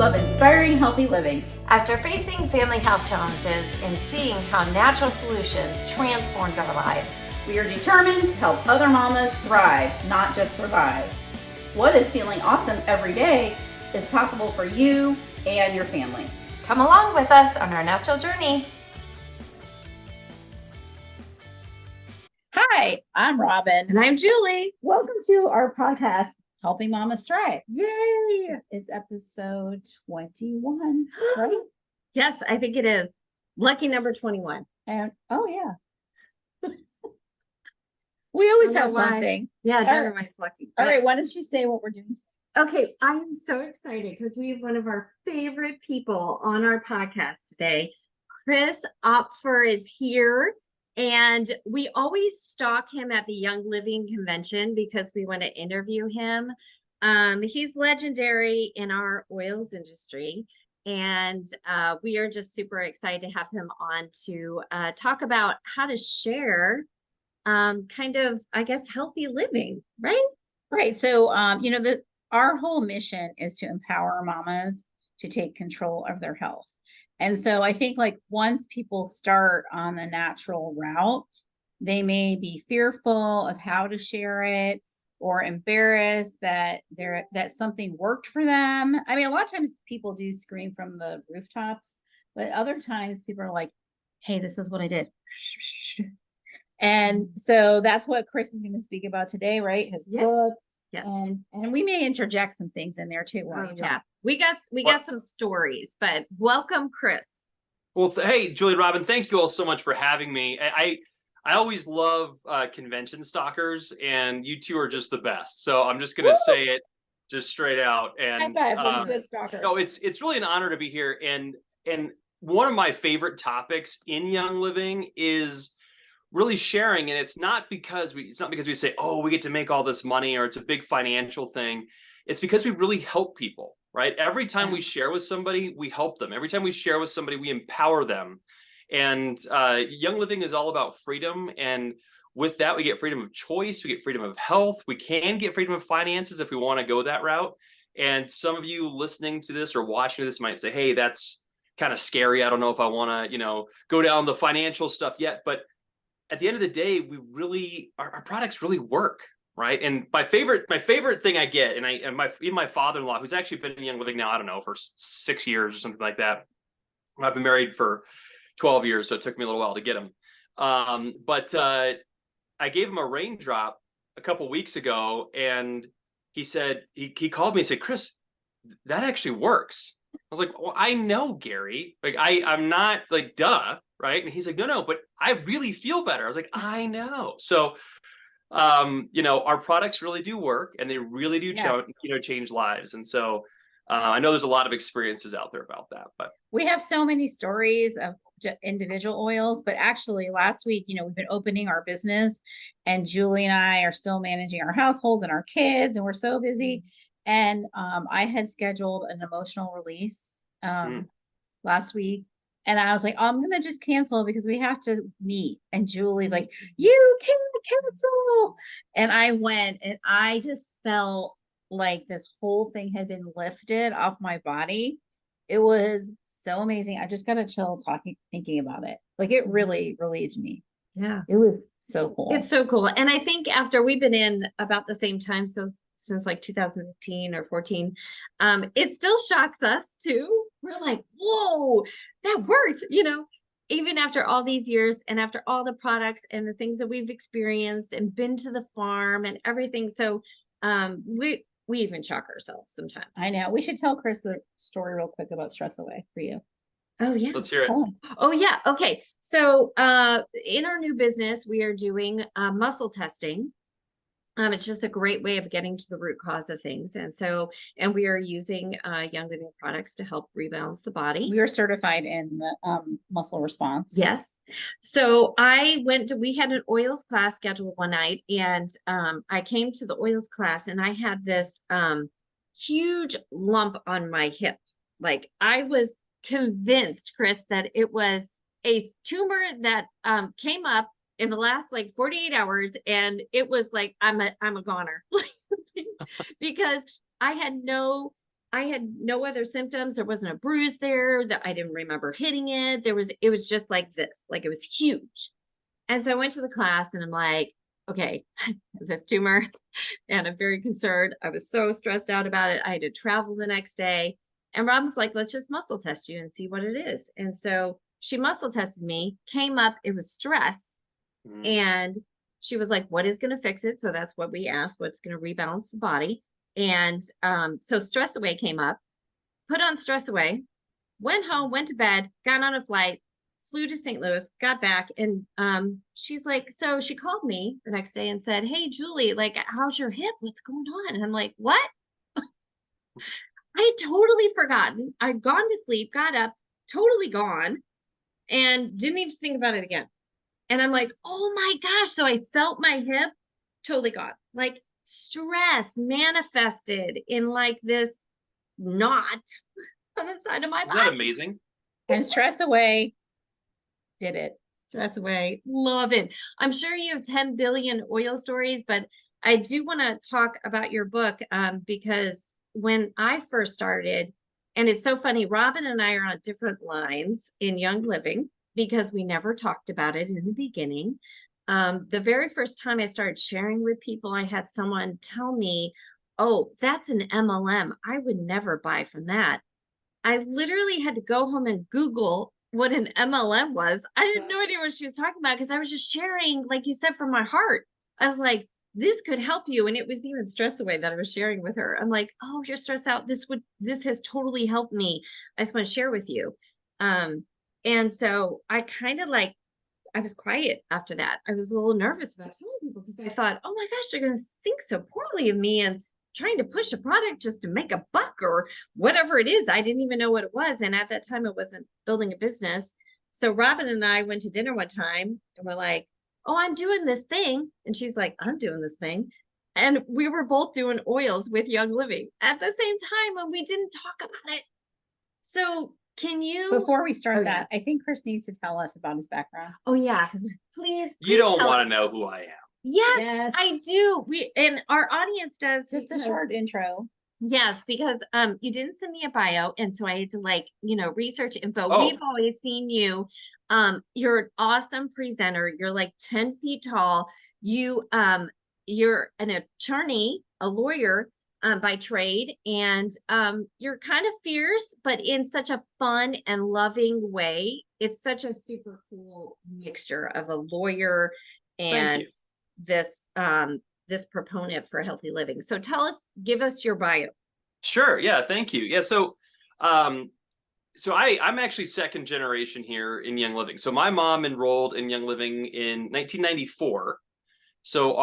love inspiring healthy living. After facing family health challenges and seeing how natural solutions transformed our lives, we are determined to help other mamas thrive, not just survive. What if feeling awesome every day is possible for you and your family? Come along with us on our natural journey. Hi, I'm Robin. And I'm Julie. Welcome to our podcast, Helping Mamas Thrive. Yay! It's episode 21, right? Yes, I think it is. Lucky number 21. And oh yeah. We always have something. Yeah, Dynamite's lucky. All right, why don't you say what we're doing today? Okay, I'm so excited because we have one of our favorite people on our podcast today. Chris Opfer is here, and we always stalk him at the Young Living Convention because we want to interview him. He's legendary in our oils industry, and we are just super excited to have him on to talk about how to share kind of, I guess, healthy living, right? Right. So, our whole mission is to empower mamas to take control of their health. And so I think like once people start on the natural route, they may be fearful of how to share it or embarrassed that something worked for them. I mean, a lot of times people do scream from the rooftops, but other times people are like, hey, this is what I did. And so that's what Chris is going to speak about today, right? His book. Yes. And we may interject some things in there too. Yeah. We got some stories, but welcome, Chris. Well, hey, Julie, Robin, thank you all so much for having me. I always love convention stalkers, and you two are just the best. So I'm just going to say it just straight out. And good stalkers. No, it's really an honor to be here. And one of my favorite topics in Young Living is really sharing. And it's not because we say, oh, we get to make all this money or it's a big financial thing. It's because we really help people, right? Every time we share with somebody, we help them. Every time we share with somebody, we empower them. And Young Living is all about freedom. And with that, we get freedom of choice. We get freedom of health. We can get freedom of finances if we want to go that route. And some of you listening to this or watching this might say, hey, that's kind of scary. I don't know if I want to, go down the financial stuff yet. But at the end of the day, we really, our products really work, right? And my favorite thing I get, even my father-in-law, who's actually been in Young Living now, I don't know, for 6 years or something like that. I've been married for 12 years, so it took me a little while to get him. But I gave him a raindrop a couple weeks ago, and he said, he called me and said, Chris, that actually works. I was like, well, I know, Gary. Like, I'm not like, duh. Right. And he's like, no, but I really feel better. I was like, I know. So, our products really do work, and they really do change lives. And so I know there's a lot of experiences out there about that, but we have so many stories of individual oils, but actually last week, we've been opening our business, and Julie and I are still managing our households and our kids, and we're so busy. And I had scheduled an emotional release last week. And I was like, oh, I'm going to just cancel because we have to meet. And Julie's like, you can't cancel. And I went, and I just felt like this whole thing had been lifted off my body. It was so amazing. I just got to chill thinking about it. Like, it really relieved me. Yeah. It was so cool. It's so cool. And I think after we've been in about the same time, since like 2015 or 14, it still shocks us too. We're like, whoa, that worked, even after all these years and after all the products and the things that we've experienced and been to the farm and everything. So we even shock ourselves sometimes. I know. We should tell Chris the story real quick about Stress Away for you. Oh, yeah. Let's hear it. Oh, yeah. Okay. So in our new business, we are doing muscle testing. It's just a great way of getting to the root cause of things. And we are using Young Living products to help rebalance the body. We are certified in the muscle response. Yes. So we had an oils class scheduled one night, and I came to the oils class, and I had this huge lump on my hip. Like, I was convinced, Chris, that it was a tumor that came up in the last like 48 hours. And it was like, I'm a goner because I had no I had no other symptoms. There wasn't a bruise there that I didn't remember hitting it. It was just like this, like it was huge. And so I went to the class and I'm like, okay, this tumor, and I'm very concerned. I was so stressed out about it. I had to travel the next day. And Robin's like, let's just muscle test you and see what it is. And so she muscle tested me, came up, it was stress. Mm. And she was like, what is going to fix it? So that's what we asked, what's going to rebalance the body. And so Stress Away came up, put on Stress Away, went home, went to bed, got on a flight, flew to St. Louis, got back. And she's like, so she called me the next day and said, hey, Julie, like, how's your hip? What's going on? And I'm like, what? I had totally forgotten. I'd gone to sleep, got up, totally gone, and didn't even think about it again. And I'm like, oh my gosh. So I felt my hip totally gone. Like stress manifested in like this knot on the side of my Isn't that body. amazing? And Stress Away did it. Stress Away. Love it. I'm sure you have 10 billion oil stories, but I do want to talk about your book because when I first started, and it's so funny, Robin and I are on different lines in Young Living because we never talked about it in the beginning. The very first time I started sharing with people, I had someone tell me, oh, that's an MLM. I would never buy from that. I literally had to go home and Google what an MLM was. I had no idea what she was talking about because I was just sharing, like you said, from my heart. I was like, this could help you. And it was even Stress Away that I was sharing with her. I'm like, oh, you're stressed out. This has totally helped me. I just want to share with you. And so I kind of like, I was quiet after that. I was a little nervous about telling people because I thought, oh my gosh, they're going to think so poorly of me and trying to push a product just to make a buck or whatever it is. I didn't even know what it was. And at that time, it wasn't building a business. So Robin and I went to dinner one time and we're like, oh, I'm doing this thing. And she's like, I'm doing this thing. And we were both doing oils with Young Living at the same time and we didn't talk about it. So can you Before we start Oh, that, I think Chris needs to tell us about his background. Oh yeah, please You don't tell want us. to know who I am. Yes, Yes. I do. And our audience does Just a because- short intro. Yes, because you didn't send me a bio, and so I had to like, research info. Oh. We've always seen you. You're an awesome presenter. You're like 10 feet tall. You're an attorney, a lawyer by trade, and you're kind of fierce, but in such a fun and loving way. It's such a super cool mixture of a lawyer Thank and you. this proponent for healthy living. So give us your bio. Sure. Yeah. Thank you. Yeah. I'm actually second generation here in Young Living. So my mom enrolled in Young Living in 1994. So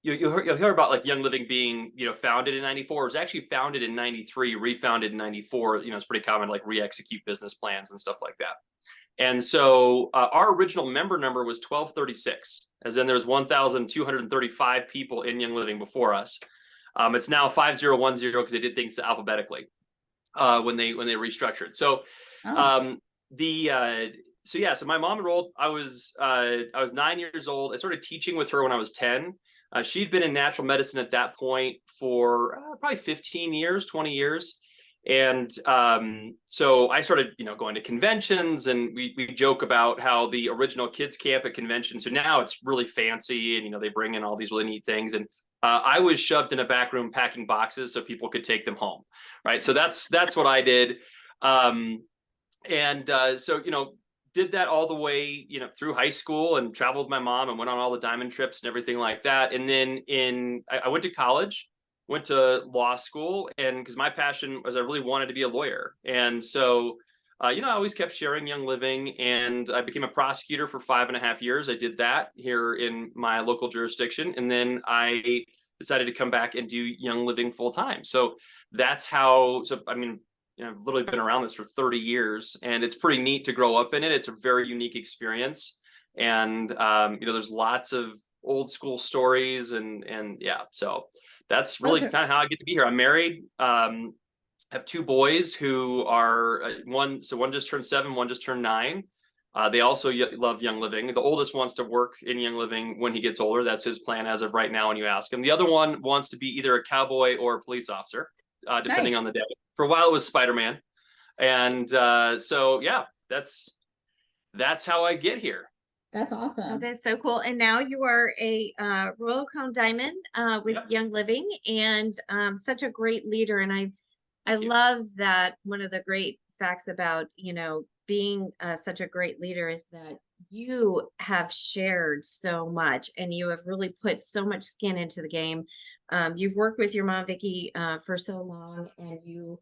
you'll hear about like Young Living being, founded in 94. It was actually founded in 93, refounded in 94. It's pretty common, like re-execute business plans and stuff like that. And so our original member number was 1236, as in there's 1,235 people in Young Living before us. It's now 5010 because they did things alphabetically when they restructured. So so my mom enrolled. I was 9 years old. I started teaching with her when I was 10. She'd been in natural medicine at that point for probably 15 years, 20 years. And so I started, going to conventions, and we joke about how the original kids camp at convention. So now it's really fancy, and they bring in all these really neat things. And I was shoved in a back room packing boxes so people could take them home, right? So that's what I did, did that all the way, through high school, and traveled with my mom and went on all the diamond trips and everything like that. And then I went to college. Went to law school, and because my passion was I really wanted to be a lawyer. And so, I always kept sharing Young Living, and I became a prosecutor for 5.5 years. I did that here in my local jurisdiction. And then I decided to come back and do Young Living full time. So that's how, I've literally been around this for 30 years, and it's pretty neat to grow up in it. It's a very unique experience. And, there's lots of old school stories and yeah, so that's really kind of how I get to be here. I'm married, have two boys who are one just turned 7, one just turned 9. They also love Young Living. The oldest wants to work in Young Living when he gets older. That's his plan as of right now when you ask him. The other one wants to be either a cowboy or a police officer, depending Nice. on the day. For a while, it was Spider-Man. And so, yeah, that's how I get here. That's That awesome. is so cool. And now you are a Royal Crown Diamond with Yep. Young Living, and such a great leader. And I Thank you. love that one of the great facts about, being such a great leader is that you have shared so much and you have really put so much skin into the game. You've worked with your mom, Vicky, for so long, and you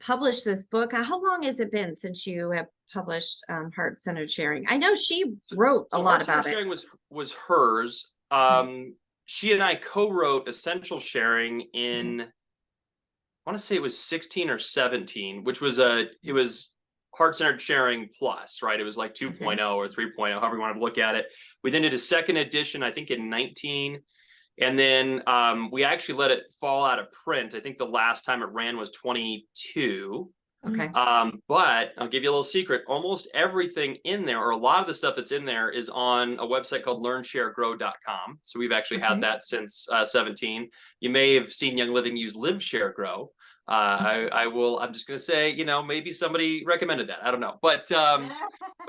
published this book. How long has it been since you have published Heart-Centered Sharing? I know she wrote a lot Heart-Centered about it. Sharing was hers. Okay. She and I co-wrote Essential Sharing in, Okay. I want to say it was 16 or 17, which was it was Heart-Centered Sharing Plus, right? It was like 2.0 or 3.0, however you want to look at it. We then did a second edition, I think in 19. And then we actually let it fall out of print. I think the last time it ran was 22. Okay. But I'll give you a little secret. Almost everything in there, or a lot of the stuff that's in there, is on a website called learnsharegrow.com. So we've actually had that since 17. You may have seen Young Living use Live Share Grow. I'm just going to say, maybe somebody recommended that. I don't know. But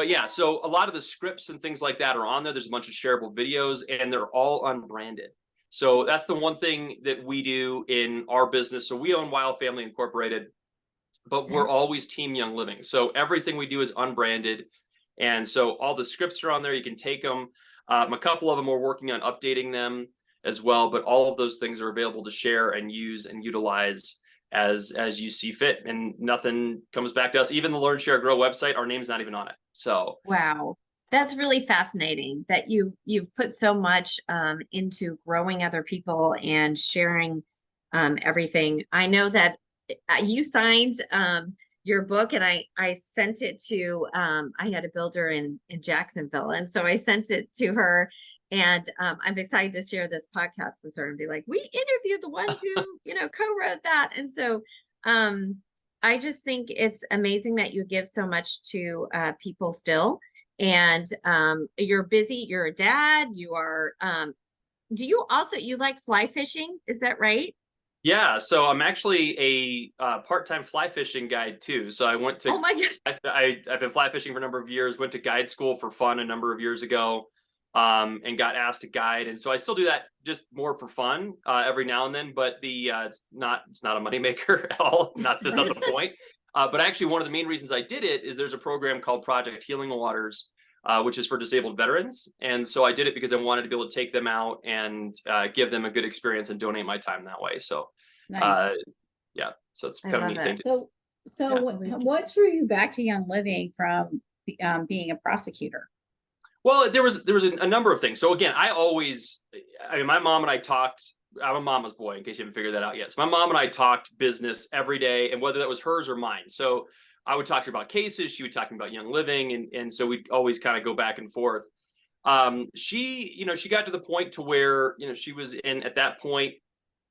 yeah, so a lot of the scripts and things like that are on there. There's a bunch of shareable videos, and they're all unbranded. So that's the one thing that we do in our business. So we own Wild Family Incorporated, but we're always Team Young Living. So everything we do is unbranded. And so all the scripts are on there. You can take them. A couple of them we're working on updating them as well, but all of those things are available to share and use and utilize as you see fit, and nothing comes back to us. Even the Learn Share Grow website, our name's not even on it. So Wow. That's really fascinating that you've put so much into growing other people and sharing everything. I know that you signed your book, and I sent it to I had a builder in Jacksonville, and so I sent it to her, and I'm excited to share this podcast with her and be like, we interviewed the one who co-wrote that. And so I just think it's amazing that you give so much to people still. And you're busy, you're a dad, you are do you also you like fly fishing? Is that right? yeah, so I'm actually a part-time fly fishing guide too. So I went to Oh my God. I've been fly fishing for a number of years, went to guide school for fun a number of years ago, and got asked to guide. And so I still do that just more for fun every now and then, but it's not a moneymaker at all. That's not the point. But actually one of the main reasons I did it is there's a program called Project Healing Waters, which is for disabled veterans. And so I did it because I wanted to be able to take them out and give them a good experience and donate my time that way. So Nice. yeah, so it's I kind of a love neat thing. it. So Yeah. what drew you back to Young Living from being a prosecutor? Well, there was a number of things. So again, I mean, my mom and I talked. I'm a mama's boy, in case you haven't figured that out yet. So my mom and I talked business every day, and whether that was hers or mine. So I would talk to her about cases. She would talk to me about Young Living, and so we'd always kind of go back and forth. She got to the point to where she was in at that point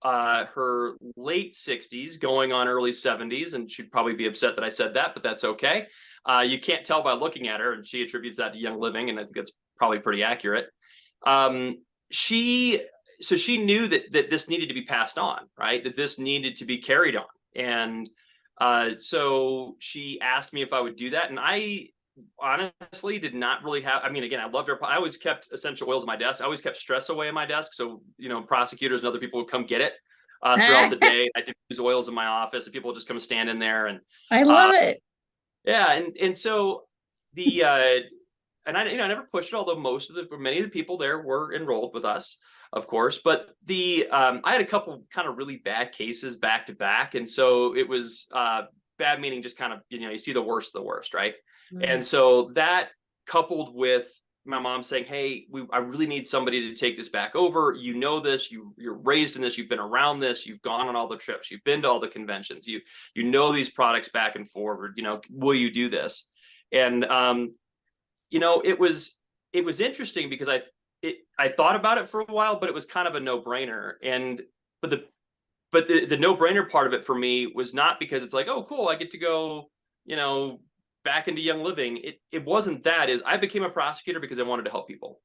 her late 60s, going on early 70s, and she'd probably be upset that I said that, but that's okay. You can't tell by looking at her, and she attributes that to Young Living, and I think that's probably pretty accurate. She knew that this needed to be passed on, right? That this needed to be carried on, and so she asked me if I would do that, and I honestly did not really have. I mean, again, I loved her. I always kept essential oils on my desk. I always kept stress away in my desk, so prosecutors and other people would come get it throughout the day. I did use oils in my office, and people would just come stand in there, and I love it. yeah, and so the and I never pushed it, although many of the people there were enrolled with us, of course. But I had a couple kind of really bad cases back to back, and so it was bad, meaning just kind of you see the worst of the worst, right? And so that, coupled with my mom saying, hey, I really need somebody to take this back over. You know this, you're raised in this, you've been around this, you've gone on all the trips, you've been to all the conventions, you know these products back and forward, will you do this? And it was interesting because I thought about it for a while, but it was kind of a no-brainer. But the no-brainer part of it for me was not because it's like, oh cool, I get to go back into Young Living, it wasn't that. Is I became a prosecutor because I wanted to help people.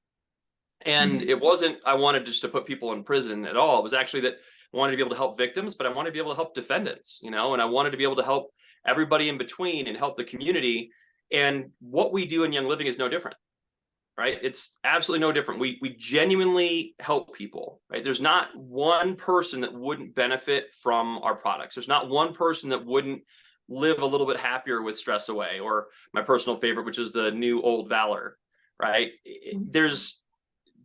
And it wasn't, I wanted just to put people in prison at all. It was actually that I wanted to be able to help victims, but I wanted to be able to help defendants, and I wanted to be able to help everybody in between and help the community. And what we do in Young Living is no different, right? It's absolutely no different. We genuinely help people, right? There's not one person that wouldn't benefit from our products. There's not one person that wouldn't live a little bit happier with Stress Away, or my personal favorite, which is the new Old Valor, right?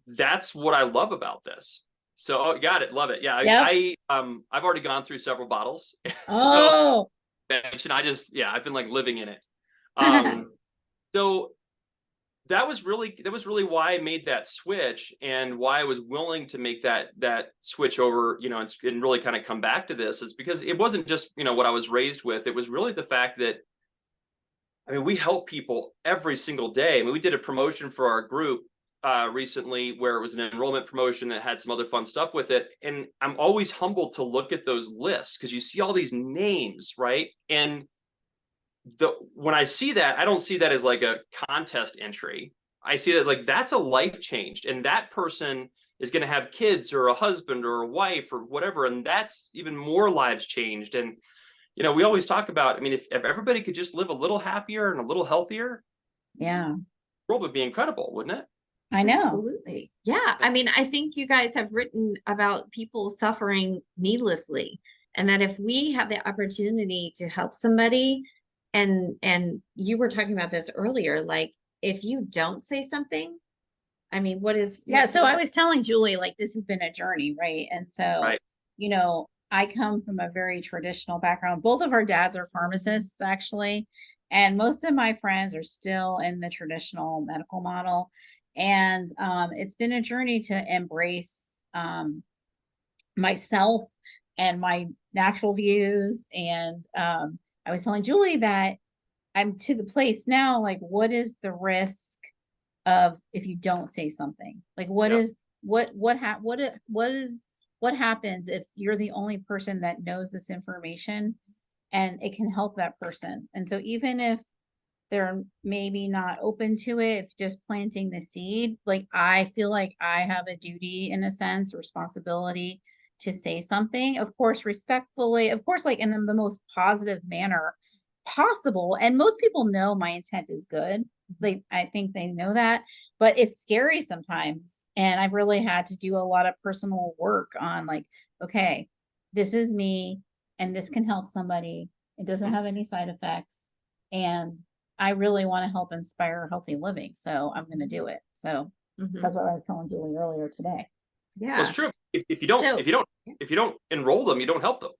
That's what I love about this. So, oh, got it, love it. Yeah, Yep. I've already gone through several bottles. Oh. I've been like living in it. So that was really why I made that switch, and why I was willing to make that switch over, and really kind of come back to this, is because it wasn't just, what I was raised with. It was really the fact that, we help people every single day. We did a promotion for our group recently, where it was an enrollment promotion that had some other fun stuff with it. And I'm always humbled to look at those lists, because you see all these names, right? And when I see that, I don't see that as like a contest entry. I see that as like, that's a life changed, and that person is going to have kids or a husband or a wife or whatever, and that's even more lives changed. And we always talk about, if everybody could just live a little happier and a little healthier, Yeah, the world would be incredible, wouldn't it? I know. Absolutely. Yeah. I think you guys have written about people suffering needlessly, and that if we have the opportunity to help somebody, and you were talking about this earlier, like if you don't say something, what is, Yeah, so I was telling Julie, like, this has been a journey, right? And so, Right. I come from a very traditional background. Both of our dads are pharmacists, actually, and most of my friends are still in the traditional medical model. And it's been a journey to embrace myself and my natural views. And I was telling Julie that I'm to the place now, like, what is the risk of if you don't say something? Like, what Yep. is what happens if you're the only person that knows this information and it can help that person? And so even if they're maybe not open to it, if just planting the seed, like, I feel like I have a duty, in a sense, responsibility to say something, of course, respectfully, of course, like in the most positive manner possible. And most people know my intent is good. I think they know that, but it's scary sometimes. And I've really had to do a lot of personal work on, like, okay, this is me and this can help somebody. It doesn't have any side effects. And I really want to help inspire healthy living. So I'm going to do it. So that's what I was telling Julie earlier today. Yeah. Well, it's true. If you don't, So- if you don't enroll them, you don't help them.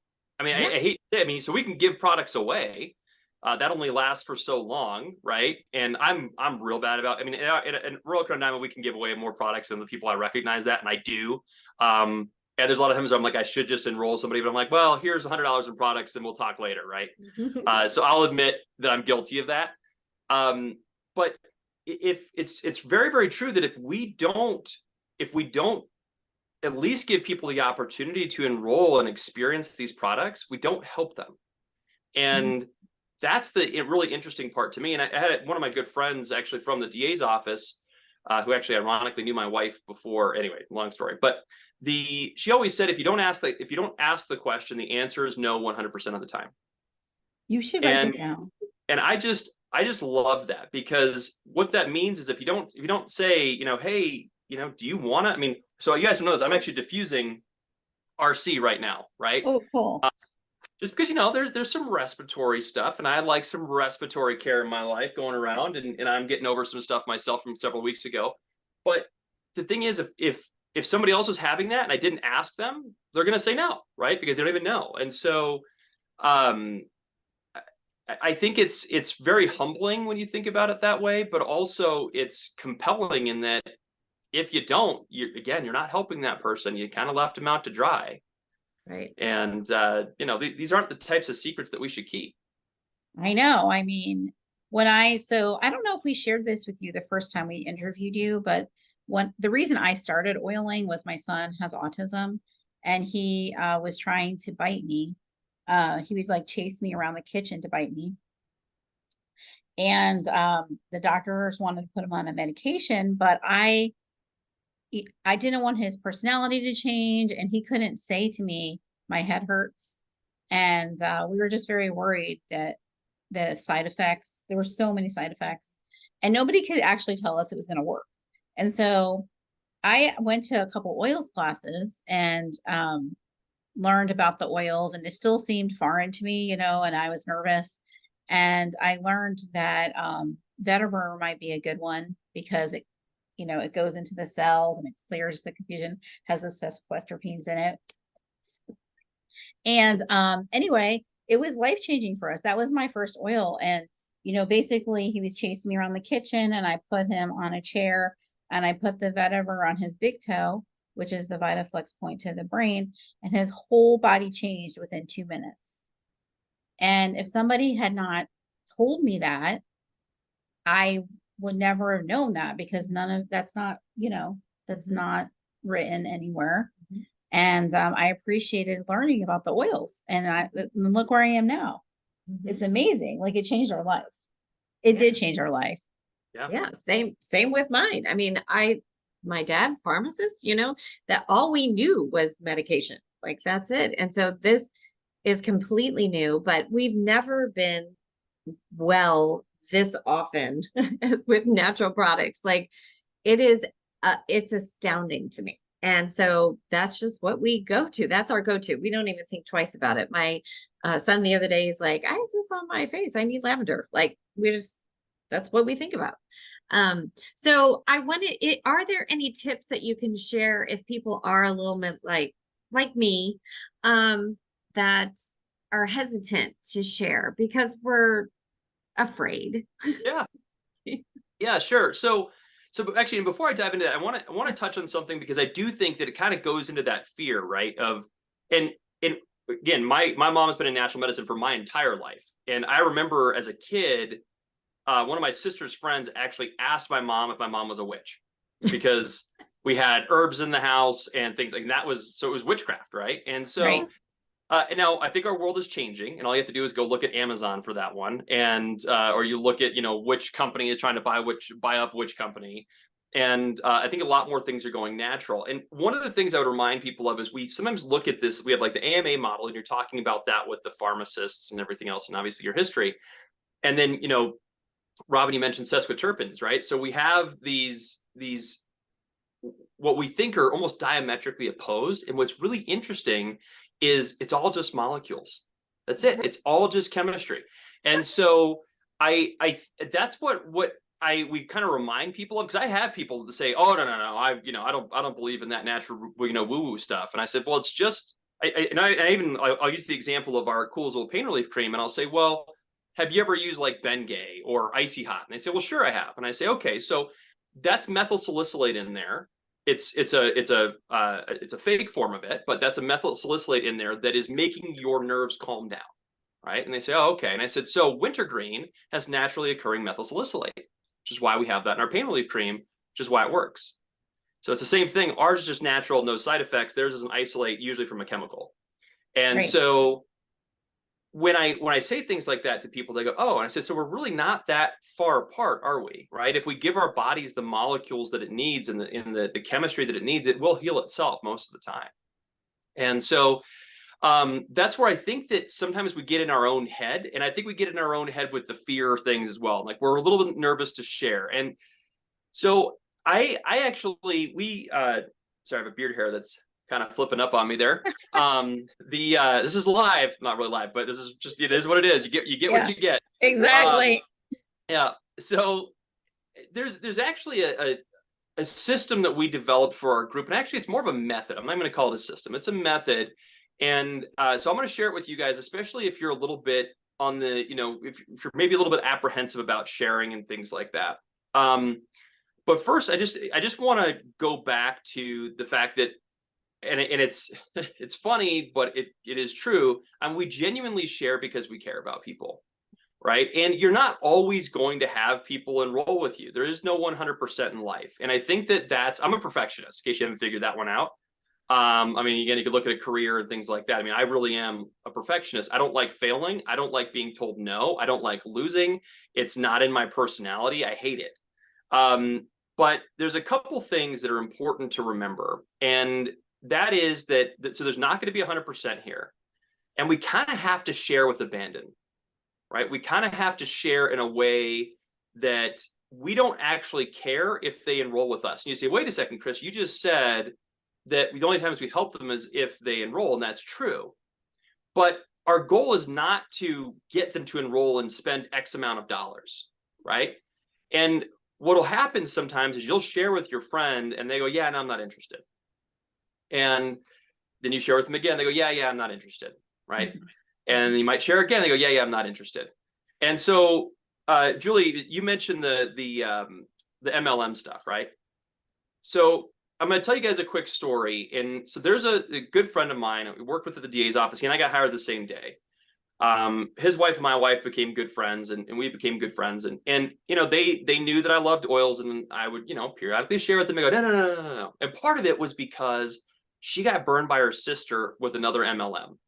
Yeah. I hate to say, so we can give products away. That only lasts for so long, right? And I'm real bad about. In Royal Crown Diamond, we can give away more products than the people. I recognize that, and I do. And there's a lot of times where I'm like, I should just enroll somebody, but I'm like, well, here's $100 in products, and we'll talk later, right? So I'll admit that I'm guilty of that. But if it's very, very true that if we don't at least give people the opportunity to enroll and experience these products, we don't help them. And that's the really interesting part to me. And I had one of my good friends actually from the DA's office, who actually ironically knew my wife before. Anyway, long story. But she always said, if you don't ask the question, the answer is no 100% of the time. You should write it down. And I just love that, because what that means is if you don't say, hey, do you want to, so you guys know this, I'm actually diffusing RC right now, right? Oh, cool. Just because, there's some respiratory stuff, and I like some respiratory care in my life going around, and I'm getting over some stuff myself from several weeks ago. But the thing is, if somebody else was having that and I didn't ask them, they're going to say no, right? Because they don't even know. And so, I think it's very humbling when you think about it that way, but also it's compelling in that if you don't, you're not helping that person. You kind of left them out to dry. Right. And, these aren't the types of secrets that we should keep. I know. So I don't know if we shared this with you the first time we interviewed you, but the reason I started oiling was my son has autism, and he was trying to bite me. He would like chase me around the kitchen to bite me. And the doctors wanted to put him on a medication, but I didn't want his personality to change, and he couldn't say to me, my head hurts. And we were just very worried that the side effects, there were so many side effects, and nobody could actually tell us it was going to work. And so I went to a couple oils classes and learned about the oils, and it still seemed foreign to me, you know, and I was nervous. And I learned that vetiver might be a good one because it, you know, it goes into the cells and it clears the confusion, has those sesquiterpenes in it. And anyway, it was life changing for us. That was my first oil. And, you know, basically he was chasing me around the kitchen, and I put him on a chair and I put the vetiver on his big toe, which is the VitaFlex point to the brain, and his whole body changed within 2 minutes. And if somebody had not told me that, I would never have known that, because none of that's not, you know, that's not written anywhere. And I appreciated learning about the oils, and look where I am now. It's amazing. Like, it changed our life. It did change our life. Yeah, same with mine. I mean, my dad, pharmacist, you know, that all we knew was medication. Like, that's it. And so this is completely new, but we've never been well this often as with natural products. Like, it is it's astounding to me. And so that's just what we go to. That's our go-to. We don't even think twice about it. My son the other day is like, I have this on my face. I need lavender. Like, that's what we think about. So I wanted it, are there any tips that you can share if people are a little bit like me, that are hesitant to share because we're afraid? Yeah. Yeah, sure. So actually, and before I dive into that, I want to touch on something, because I do think that it kind of goes into that fear, right? And again, my mom has been in natural medicine for my entire life. And I remember as a kid, one of my sister's friends actually asked my mom if my mom was a witch, because we had herbs in the house and things like that. So it was witchcraft, right? And so Right. and now I think our world is changing, and all you have to do is go look at Amazon for that one, and or you look at, you know, which company is trying to buy up which company, and I think a lot more things are going natural. And one of the things I would remind people of is we sometimes look at this. We have like the AMA model, and you're talking about that with the pharmacists and everything else, and obviously your history, and then, you know, Robin, you mentioned sesquiterpenes, right? So we have these what we think are almost diametrically opposed, and what's really interesting is it's all just molecules. That's it. It's all just chemistry. And so I that's what we kind of remind people of, because I have people that say, oh, no, I don't believe in that natural, you know, woo-woo stuff. And I said, well, it's just I'll use the example of our Cool Azul pain relief cream, and I'll say, well, have you ever used like Bengay or Icy Hot? And they say, well, sure I have. And I say, okay, so that's methyl salicylate in there. It's a fake form of it, but that's a methyl salicylate in there that is making your nerves calm down, right? And they say, oh, okay. And I said, so wintergreen has naturally occurring methyl salicylate, which is why we have that in our pain relief cream, which is why it works. So it's the same thing. Ours is just natural, no side effects. Theirs is an isolate, usually from a chemical. And Right. so when I say things like that to people, they go, oh, and I said, so we're really not that far apart, are we? Right? If we give our bodies the molecules that it needs and the chemistry that it needs, it will heal itself most of the time. And so that's where I think that sometimes we get in our own head, and I think we get in our own head with the fear things as well. Like, we're a little bit nervous to share. And so I actually, sorry, I have a beard hair that's kind of flipping up on me there. This is live, not really live, but this is just, it is what it is. You get what you get. Exactly. Yeah. So there's actually a system that we developed for our group, and actually it's more of a method. I'm not going to call it a system. It's a method. And so I'm going to share it with you guys, especially if you're a little bit on the, you know, if you're maybe a little bit apprehensive about sharing and things like that. But first, I just want to go back to the fact that, and it's it's funny, but it is true. And we genuinely share because we care about people, right? And you're not always going to have people enroll with you. There is no 100% in life. And I think that I'm a perfectionist, in case you haven't figured that one out. I mean, again, you could look at a career and things like that. I mean, I really am a perfectionist. I don't like failing. I don't like being told no. I don't like losing. It's not in my personality. I hate it. But there's a couple things that are important to remember. And that is that so there's not going to be 100% here. And we kind of have to share with abandon, right? We kind of have to share in a way that we don't actually care if they enroll with us. And you say, wait a second, Chris, you just said that the only times we help them is if they enroll, and that's true. But our goal is not to get them to enroll and spend X amount of dollars, right? And what will happen sometimes is you'll share with your friend and they go, yeah, no, I'm not interested. And then you share with them again, they go, yeah, I'm not interested, right? Mm-hmm. And you might share again, they go, yeah, I'm not interested. And so, Julie, you mentioned the MLM stuff, right? So I'm going to tell you guys a quick story. And so there's a good friend of mine who worked with at the DA's office. He and I got hired the same day. His wife and my wife became good friends, and we became good friends. And you know, they knew that I loved oils, and I would, you know, periodically share with them. And go, no. And part of it was because she got burned by her sister with another MLM.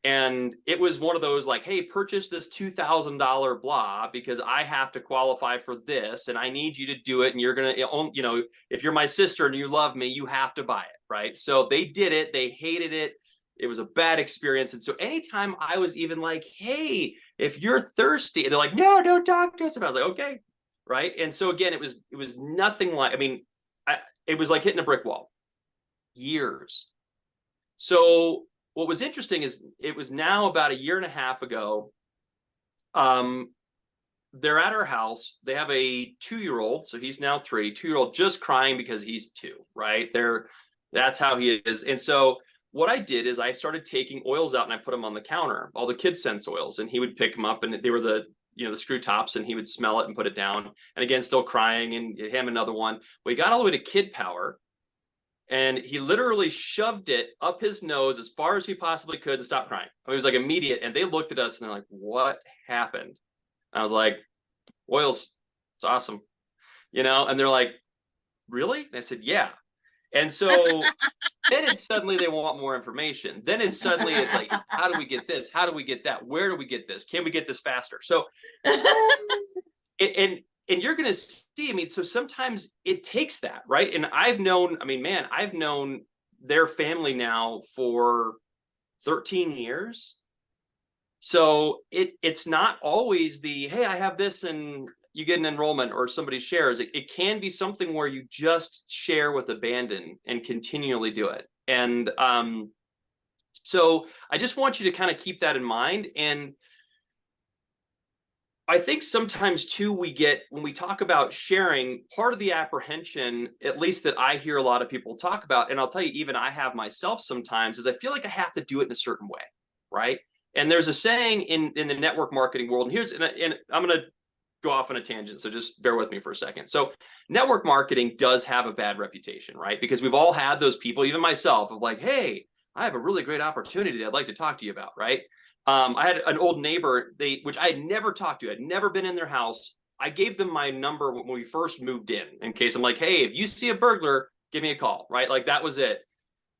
And it was one of those like, hey, purchase this $2,000 blah because I have to qualify for this and I need you to do it. And you're going to, you know, if you're my sister and you love me, you have to buy it. Right. So they did it. They hated it. It was a bad experience. And so anytime I was even like, hey, if you're thirsty, and they're like, no, don't talk to us about it. I was like, okay. Right. And so again, it was nothing like, I mean, it was like hitting a brick wall. Years. So what was interesting is it was now about a year and a half ago. They're at our house. They have a 2-year-old. So he's now 3, 2-year-old just crying because he's 2, right? That's how he is. And so what I did is I started taking oils out and I put them on the counter, all the Kid Sense oils, and he would pick them up and they were the screw tops, and he would smell it and put it down. And again, still crying, and him another one. We got all the way to Kid Power. And he literally shoved it up his nose as far as he possibly could to stop crying. I mean, it was like immediate. And they looked at us and they're like, what happened? And I was like, oils, it's awesome. You know, and they're like, really? And I said, yeah. And so then it's suddenly they want more information. Then it's like, how do we get this? How do we get that? Where do we get this? Can we get this faster? So, and you're going to see, I mean, so sometimes it takes that, right? And I've known their family now for 13 years. So it's not always the, hey, I have this and you get an enrollment or somebody shares. It can be something where you just share with abandon and continually do it. And so I just want you to kind of keep that in mind. And I think sometimes too, when we talk about sharing, part of the apprehension, at least that I hear a lot of people talk about, and I'll tell you, even I have myself sometimes, is I feel like I have to do it in a certain way, right? And there's a saying in the network marketing world, and I'm going to go off on a tangent, so just bear with me for a second. So network marketing does have a bad reputation, right? Because we've all had those people, even myself, of like, hey, I have a really great opportunity that I'd like to talk to you about, right? I had an old neighbor, which I had never talked to, I'd never been in their house. I gave them my number when we first moved in case I'm like, hey, if you see a burglar, give me a call, right? Like that was it.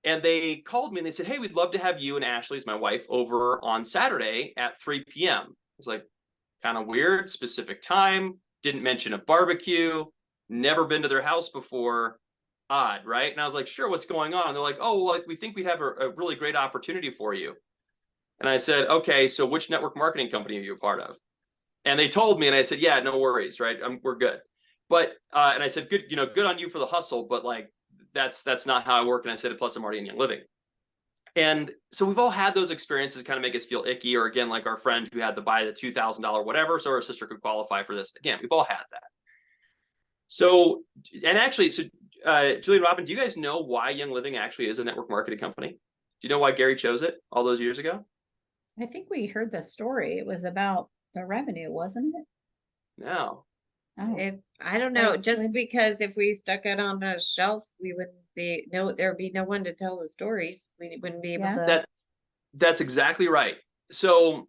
And they called me and they said, hey, we'd love to have you and Ashley's my wife over on Saturday at 3 p.m. I was like, kind of weird, specific time, didn't mention a barbecue, never been to their house before, odd, right? And I was like, sure, what's going on? And they're like, oh, well, we think we have a really great opportunity for you. And I said, okay, so which network marketing company are you a part of? And they told me, and I said, yeah, no worries, right? We're good. But, and I said, good, good on you for the hustle, but like, that's not how I work. And I said, plus I'm already in Young Living. And so we've all had those experiences that kind of make us feel icky, or again, like our friend who had to buy the $2,000 whatever, so our sister could qualify for this. Again, we've all had that. So, and actually, Julie and Robin, do you guys know why Young Living actually is a network marketing company? Do you know why Gary chose it all those years ago? I think we heard the story. It was about the revenue, wasn't it? No. Oh. I don't know. Just because if we stuck it on a shelf, we wouldn't be there'd be no one to tell the stories. We wouldn't be able to. That's exactly right. So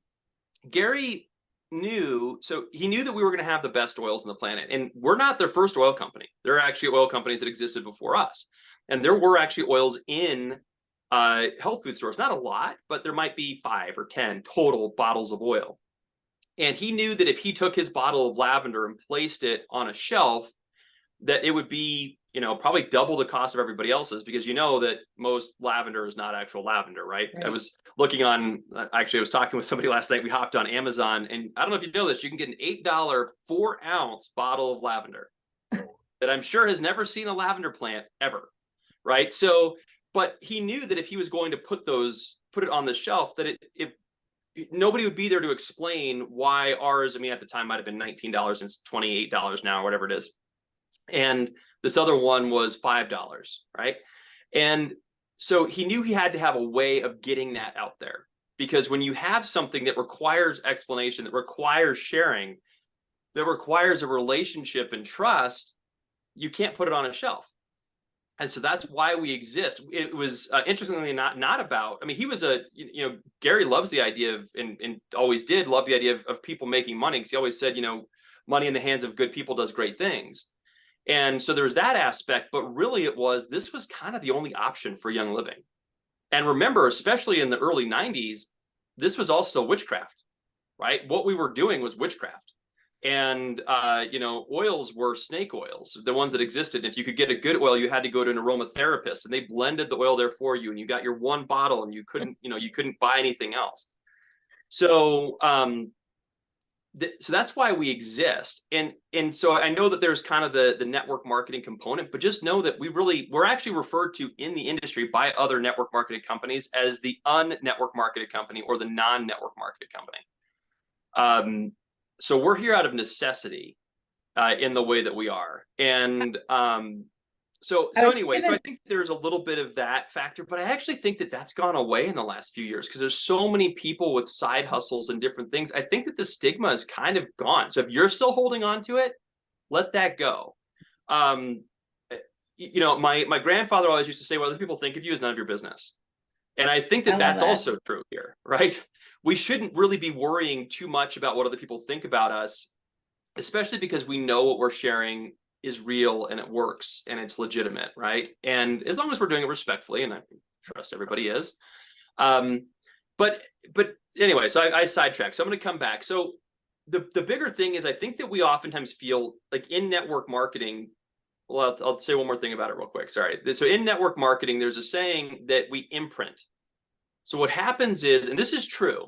Gary knew that we were going to have the best oils on the planet, and we're not their first oil company. There are actually oil companies that existed before us. And there were actually oils in health food stores, not a lot, but there might be 5 or 10 total bottles of oil. And he knew that if he took his bottle of lavender and placed it on a shelf, that it would be, probably double the cost of everybody else's, because that most lavender is not actual lavender, right? I was looking on, actually, I was talking with somebody last night. We hopped on Amazon, and I don't know if you know this, you can get an $8 4-ounce bottle of lavender that I'm sure has never seen a lavender plant ever, right? So, but he knew that if he was going to put it on the shelf, that nobody would be there to explain why ours, at the time might have been $19 and it's $28 now, or whatever it is. And this other one was $5, right? And so he knew he had to have a way of getting that out there, because when you have something that requires explanation, that requires sharing, that requires a relationship and trust, you can't put it on a shelf. And so that's why we exist. It was interestingly not about, he was Gary loves the idea of, and always did love the idea of people making money, because he always said, money in the hands of good people does great things. And so there's that aspect, but really this was kind of the only option for Young Living. And remember, especially in the early 90s, this was also witchcraft, right? What we were doing was witchcraft. And, oils were snake oils, the ones that existed. If you could get a good oil, you had to go to an aromatherapist, and they blended the oil there for you, and you got your one bottle, and you couldn't buy anything else. So, so that's why we exist. And so I know that there's kind of the network marketing component, but just know that we're actually referred to in the industry by other network marketing companies as the unnetwork marketed company, or the non-network marketed company. So we're here out of necessity in the way that we are. And so anyway, so I think there's a little bit of that factor, but I actually think that that's gone away in the last few years, because there's so many people with side hustles and different things. I think that the stigma is kind of gone. So if you're still holding on to it, let that go. My grandfather always used to say, what other people think of you is none of your business. And I think that that's also true here, right? We shouldn't really be worrying too much about what other people think about us, especially because we know what we're sharing is real and it works and it's legitimate, right? And as long as we're doing it respectfully, and I trust everybody is. But anyway, so I sidetracked. So I'm going to come back. So the bigger thing is, I think that we oftentimes feel like in network marketing, well, I'll say one more thing about it real quick. Sorry. So in network marketing, there's a saying that we imprint. So what happens is, and this is true,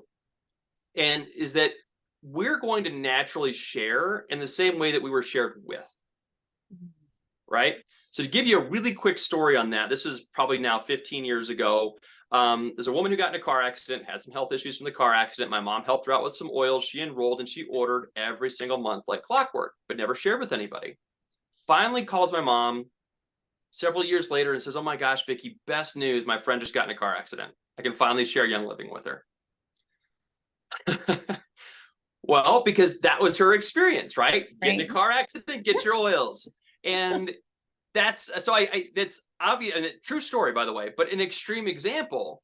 and is that we're going to naturally share in the same way that we were shared with, right? So to give you a really quick story on that, this is probably now 15 years ago. There's a woman who got in a car accident, had some health issues from the car accident. My mom helped her out with some oils. She enrolled and she ordered every single month like clockwork, but never shared with anybody. Finally calls my mom several years later and says, oh my gosh, Vicki, best news. My friend just got in a car accident. I can finally share Young Living with her. Well, because that was her experience, right? Get in a car accident, get your oils. And that's obvious, and a true story, by the way, but an extreme example.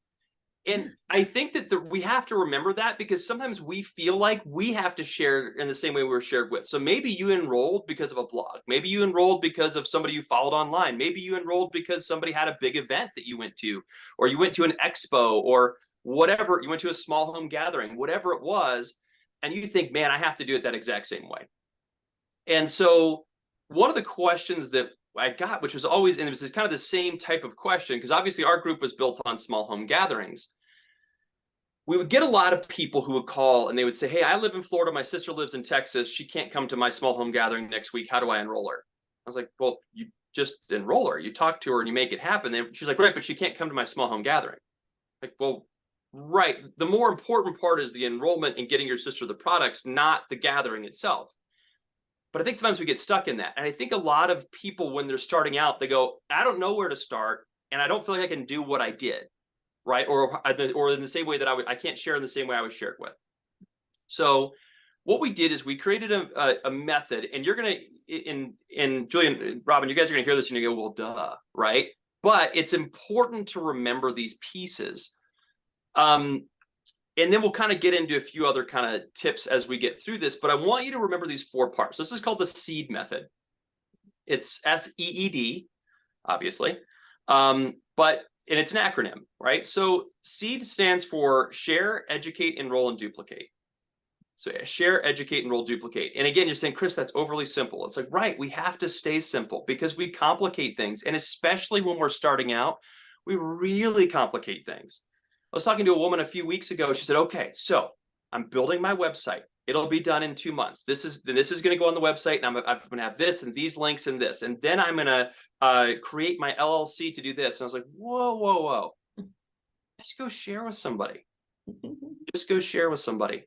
And I think that we have to remember that, because sometimes we feel like we have to share in the same way we were shared with. So maybe you enrolled because of a blog. Maybe you enrolled because of somebody you followed online. Maybe you enrolled because somebody had a big event that you went to, or you went to an expo, or whatever. You went to a small home gathering, whatever it was. And you think, man, I have to do it that exact same way. And so one of the questions that I got, which was always, and it was kind of the same type of question, because obviously our group was built on small home gatherings. We would get a lot of people who would call and they would say, hey, I live in Florida. My sister lives in Texas. She can't come to my small home gathering next week. How do I enroll her? I was like, well, you just enroll her. You talk to her and you make it happen. And she's like, right, but she can't come to my small home gathering. Like, well, right. The more important part is the enrollment and getting your sister the products, not the gathering itself. But I think sometimes we get stuck in that. And I think a lot of people, when they're starting out, they go, I don't know where to start, and I don't feel like I can do what I did, right? Or in the same way that I can't share in the same way I was shared with. So what we did is we created a method, and you're going to, and Julian, Robin, you guys are going to hear this and you go, well, duh, right? But it's important to remember these pieces. And then we'll kind of get into a few other kind of tips as we get through this, but I want you to remember these 4 parts. This is called the SEED method. It's SEED, obviously. And it's an acronym, right? So SEED stands for share, educate, enroll, and duplicate. So share, educate, enroll, duplicate. And again, you're saying, Chris, that's overly simple. It's like, right, we have to stay simple because we complicate things. And especially when we're starting out, we really complicate things. I was talking to a woman a few weeks ago. She said, okay, so I'm building my website. It'll be done in 2 months. This is going to go on the website, and I'm going to have this and these links and this. And then I'm going to create my LLC to do this. And I was like, whoa, whoa, whoa. Just go share with somebody. Just go share with somebody.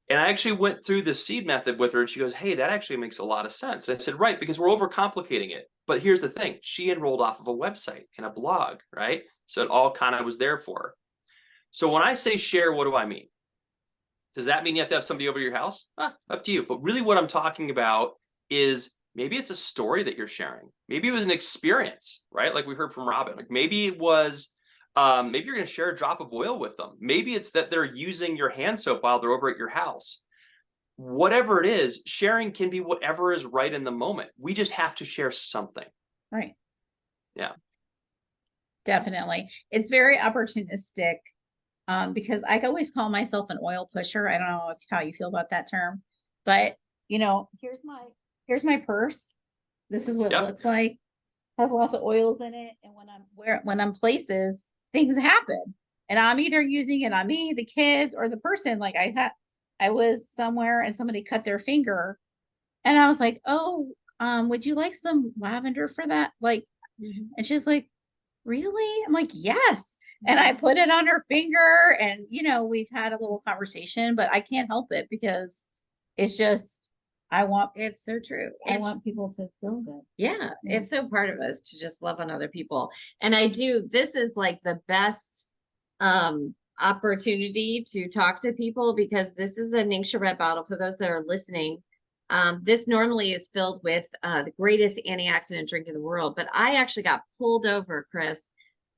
And I actually went through the SEED method with her, and she goes, hey, that actually makes a lot of sense. And I said, right, because we're overcomplicating it. But here's the thing. She enrolled off of a website and a blog, right? So it all kind of was there for her. So when I say share, what do I mean? Does that mean you have to have somebody over to your house? Up to you. But really what I'm talking about is maybe it's a story that you're sharing. Maybe it was an experience, right? Like we heard from Robin. Like maybe it was, maybe you're going to share a drop of oil with them. Maybe it's that they're using your hand soap while they're over at your house. Whatever it is, sharing can be whatever is right in the moment. We just have to share something. Right. Yeah. Definitely. It's very opportunistic. Because I always call myself an oil pusher. I don't know how you feel about that term, but here's my purse. This is what it looks like. Has lots of oils in it, and when I'm places, things happen, and I'm either using it on me, the kids, or the person. Like I was somewhere and somebody cut their finger, and I was like, oh, would you like some lavender for that? Like, and she's like, really? I'm like, yes. And I put it on her finger, and we've had a little conversation, but I can't help it because it's just it's so true. I want people to feel good. Yeah, it's so part of us to just love on other people. And this is like the best opportunity to talk to people, because this is a Ningxia Red bottle for those that are listening. This normally is filled with the greatest antioxidant drink in the world, but I actually got pulled over, Chris,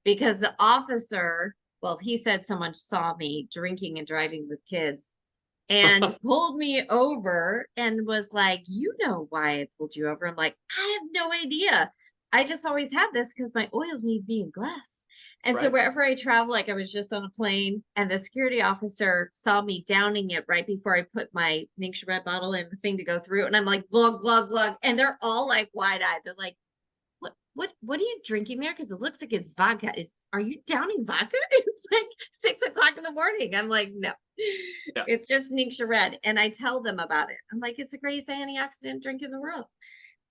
because the officer, well, he said someone saw me drinking and driving with kids and pulled me over and was like, you know why I pulled you over? I'm like, I have no idea. I just always have this because my oils need to be in glass. And so wherever I travel, like I was just on a plane, and the security officer saw me downing it right before I put my Ningxia Red bottle in the thing to go through. And I'm like, glug, glug, glug. And they're all like wide-eyed. They're like, what are you drinking there? Because it looks like it's vodka. Are you downing vodka? It's like 6 o'clock in the morning. I'm like, no, it's just Ningxia Red. And I tell them about it. I'm like, it's the greatest antioxidant drink in the world.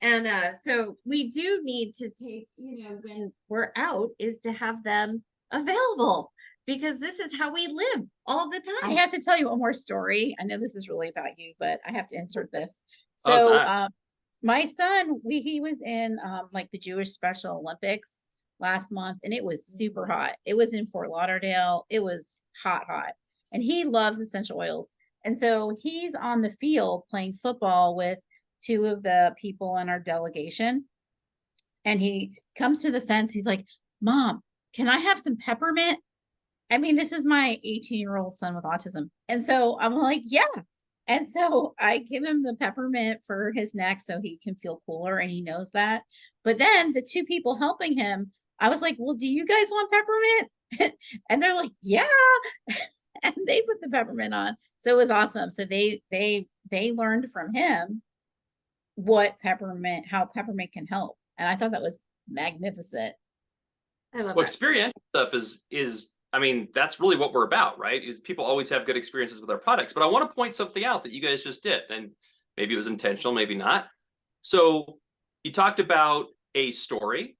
And so we do need to take, when we're out, is to have them available, because this is how we live all the time. I have to tell you one more story. I know this is really about you, but I have to insert this. So my son, he was in like the Jewish Special Olympics last month, and it was super hot. It was in Fort Lauderdale. It was hot. And he loves essential oils. And so he's on the field playing football with 2 of the people in our delegation. And he comes to the fence. He's like, Mom, can I have some peppermint? I mean, this is my 18-year-old son with autism. And so I'm like, yeah. And so I give him the peppermint for his neck so he can feel cooler, and he knows that. But then the 2 people helping him, I was like, well, do you guys want peppermint? And they're like, yeah. And they put the peppermint on. So it was awesome. So they learned from him how peppermint can help. And I thought that was magnificent. I love that. Experiential stuff is I mean, that's really what we're about, right? Is people always have good experiences with our products. But I want to point something out that you guys just did, and maybe it was intentional, maybe not. So you talked about a story,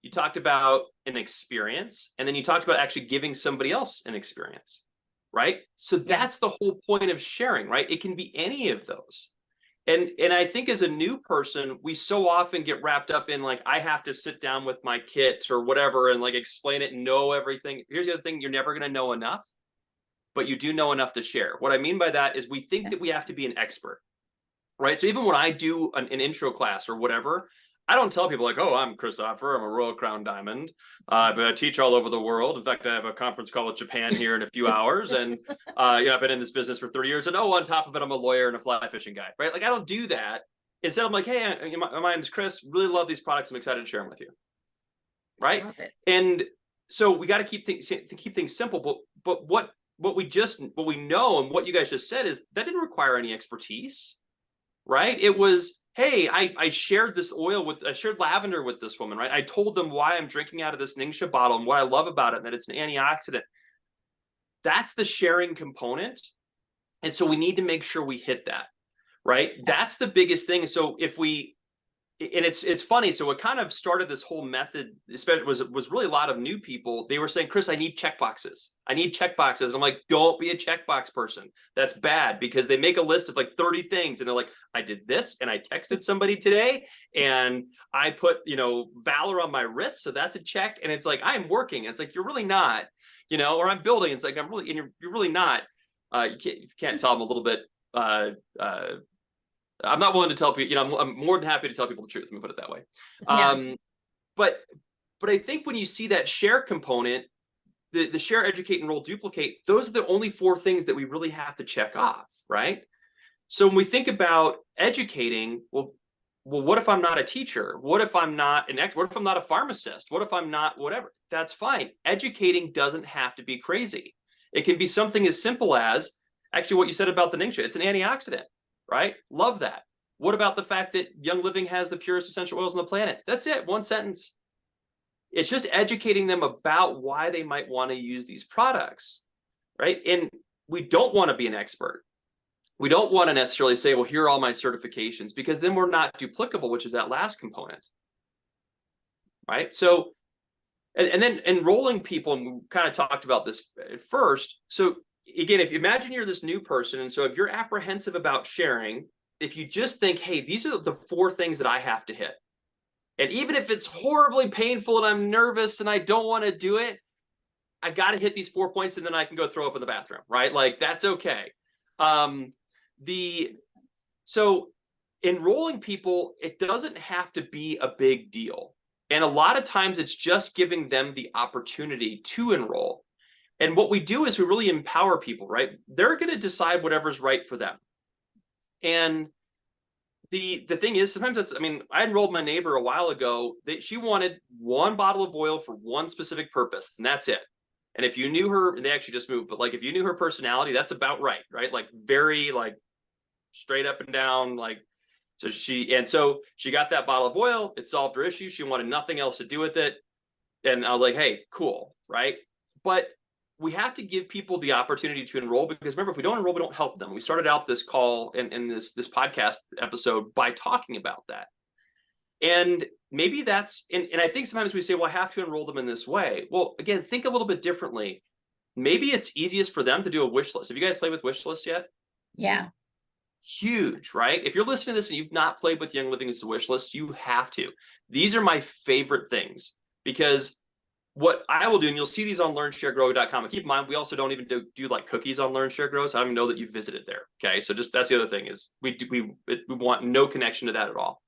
you talked about an experience, and then you talked about actually giving somebody else an experience, right? So that's the whole point of sharing, right? It can be any of those. And I think as a new person, we so often get wrapped up in like, I have to sit down with my kit or whatever and like explain it and know everything. Here's the other thing, you're never going to know enough, but you do know enough to share. What I mean by that is we think that we have to be an expert, right? So even when I do an intro class or whatever, I don't tell people like, oh, I'm Chris Opfer, I'm a Royal Crown Diamond. I teach all over the world. In fact, I have a conference call with Japan here in a few hours. And I've been in this business for 30 years. And on top of it, I'm a lawyer and a fly fishing guy, right? Like I don't do that. Instead, I'm like, hey, my name's Chris. Really love these products. I'm excited to share them with you. right? Love it. And so we got to keep things simple. But what we know and what you guys just said is that didn't require any expertise, right? It was, hey, I shared I shared lavender with this woman, right? I told them why I'm drinking out of this Ningxia bottle and what I love about it, and that it's an antioxidant. That's the sharing component. And so we need to make sure we hit that, right? That's the biggest thing. So it's funny. So what kind of started this whole method, especially was really a lot of new people. They were saying, Chris, I need checkboxes. I need checkboxes. And I'm like, don't be a checkbox person. That's bad, because they make a list of like 30 things. And they're like, I did this, and I texted somebody today, and I put, Valor on my wrist. So that's a check. And it's like, I'm working. And it's like, you're really not, or I'm building. It's like, and you're really not. You can't tell I'm a little bit, I'm not willing to tell people, I'm more than happy to tell people the truth. Let me put it that way. Yeah. But I think when you see that share component, the share, educate, enroll, duplicate, those are the only 4 things that we really have to check off, right? So when we think about educating, well, what if I'm not a teacher? What if I'm not what if I'm not a pharmacist? What if I'm not whatever? That's fine. Educating doesn't have to be crazy. It can be something as simple as, actually, what you said about the Ningxia. It's an antioxidant, right? Love that. What about the fact that Young Living has the purest essential oils on the planet? That's it. 1 sentence. It's just educating them about why they might want to use these products, right? And we don't want to be an expert. We don't want to necessarily say, well, here are all my certifications, because then we're not duplicable, which is that last component, right? So, and then enrolling people, and we kind of talked about this at first. So again, if you imagine you're this new person, and so if you're apprehensive about sharing, if you just think, hey, these are the 4 things that I have to hit. And even if it's horribly painful and I'm nervous and I don't want to do it, I got to hit these 4 points, and then I can go throw up in the bathroom, right? Like, that's okay. So enrolling people, it doesn't have to be a big deal. And a lot of times it's just giving them the opportunity to enroll. And what we do is we really empower people, right? They're going to decide whatever's right for them. And the thing is, sometimes I enrolled my neighbor a while ago. She wanted 1 bottle of oil for 1 specific purpose, and that's it. And if you knew her, they actually just moved, but like, if you knew her personality, that's about right? Like, very like straight up and down, like, so she got that bottle of oil. It solved her issue. She wanted nothing else to do with it. And I was like, hey, cool, right? But we have to give people the opportunity to enroll, because remember, if we don't enroll, we don't help them. We started out this call and this podcast episode by talking about that. And maybe that's, and I think sometimes we say, well, I have to enroll them in this way. Well, again, think a little bit differently. Maybe it's easiest for them to do a wish list. Have you guys played with wish lists yet? Yeah. Huge, right? If you're listening to this and you've not played with Young Living as a wish list, you have to. These are my favorite things, because what I will do, and you'll see these on learnsharegrow.com. And keep in mind, we also don't even do like cookies on Learn Share Grow. So I don't even know that you visited there. Okay. So just, that's the other thing, is we want no connection to that at all.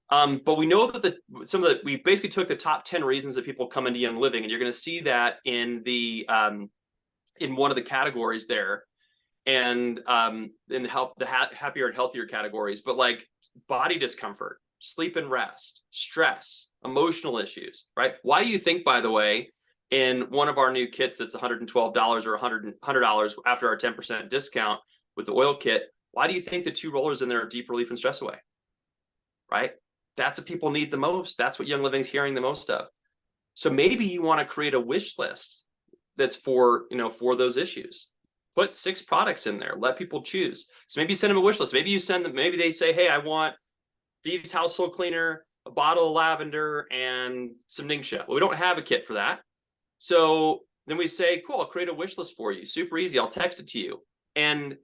But we know that we basically took the top 10 reasons that people come into Young Living, and you're going to see that in in one of the categories there, and in the happier and healthier categories. But like body discomfort, sleep and rest, stress, emotional issues, right? Why do you think, by the way, in one of our new kits that's $112 or $100 after our 10% discount with the oil kit, why do you think the 2 rollers in there are deep relief and stress away, right? That's what people need the most. That's what Young Living's hearing the most of. So maybe you want to create a wish list that's for those issues. Put 6 products in there. Let people choose. So maybe you send them a wish list. Maybe you send them, maybe they say, hey, I want Thieves household cleaner, a bottle of lavender, and some Ningxia. Well, we don't have a kit for that. So then we say, cool, I'll create a wish list for you. Super easy. I'll text it to you. And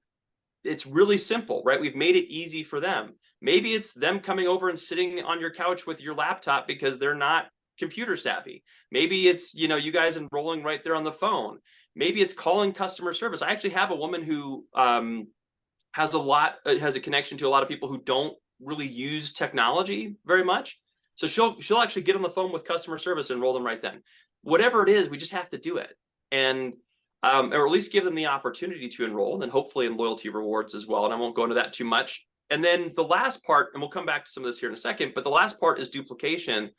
it's really simple, right? We've made it easy for them. Maybe it's them coming over and sitting on your couch with your laptop because they're not computer savvy. Maybe it's, you guys enrolling right there on the phone. Maybe it's calling customer service. I actually have a woman who has a connection to a lot of people who don't really use technology very much. So she'll actually get on the phone with customer service and enroll them right then. Whatever it is, we just have to do it. And or at least give them the opportunity to enroll, and hopefully in loyalty rewards as well. And I won't go into that too much. And then the last part, and we'll come back to some of this here in a second, but the last part is duplication.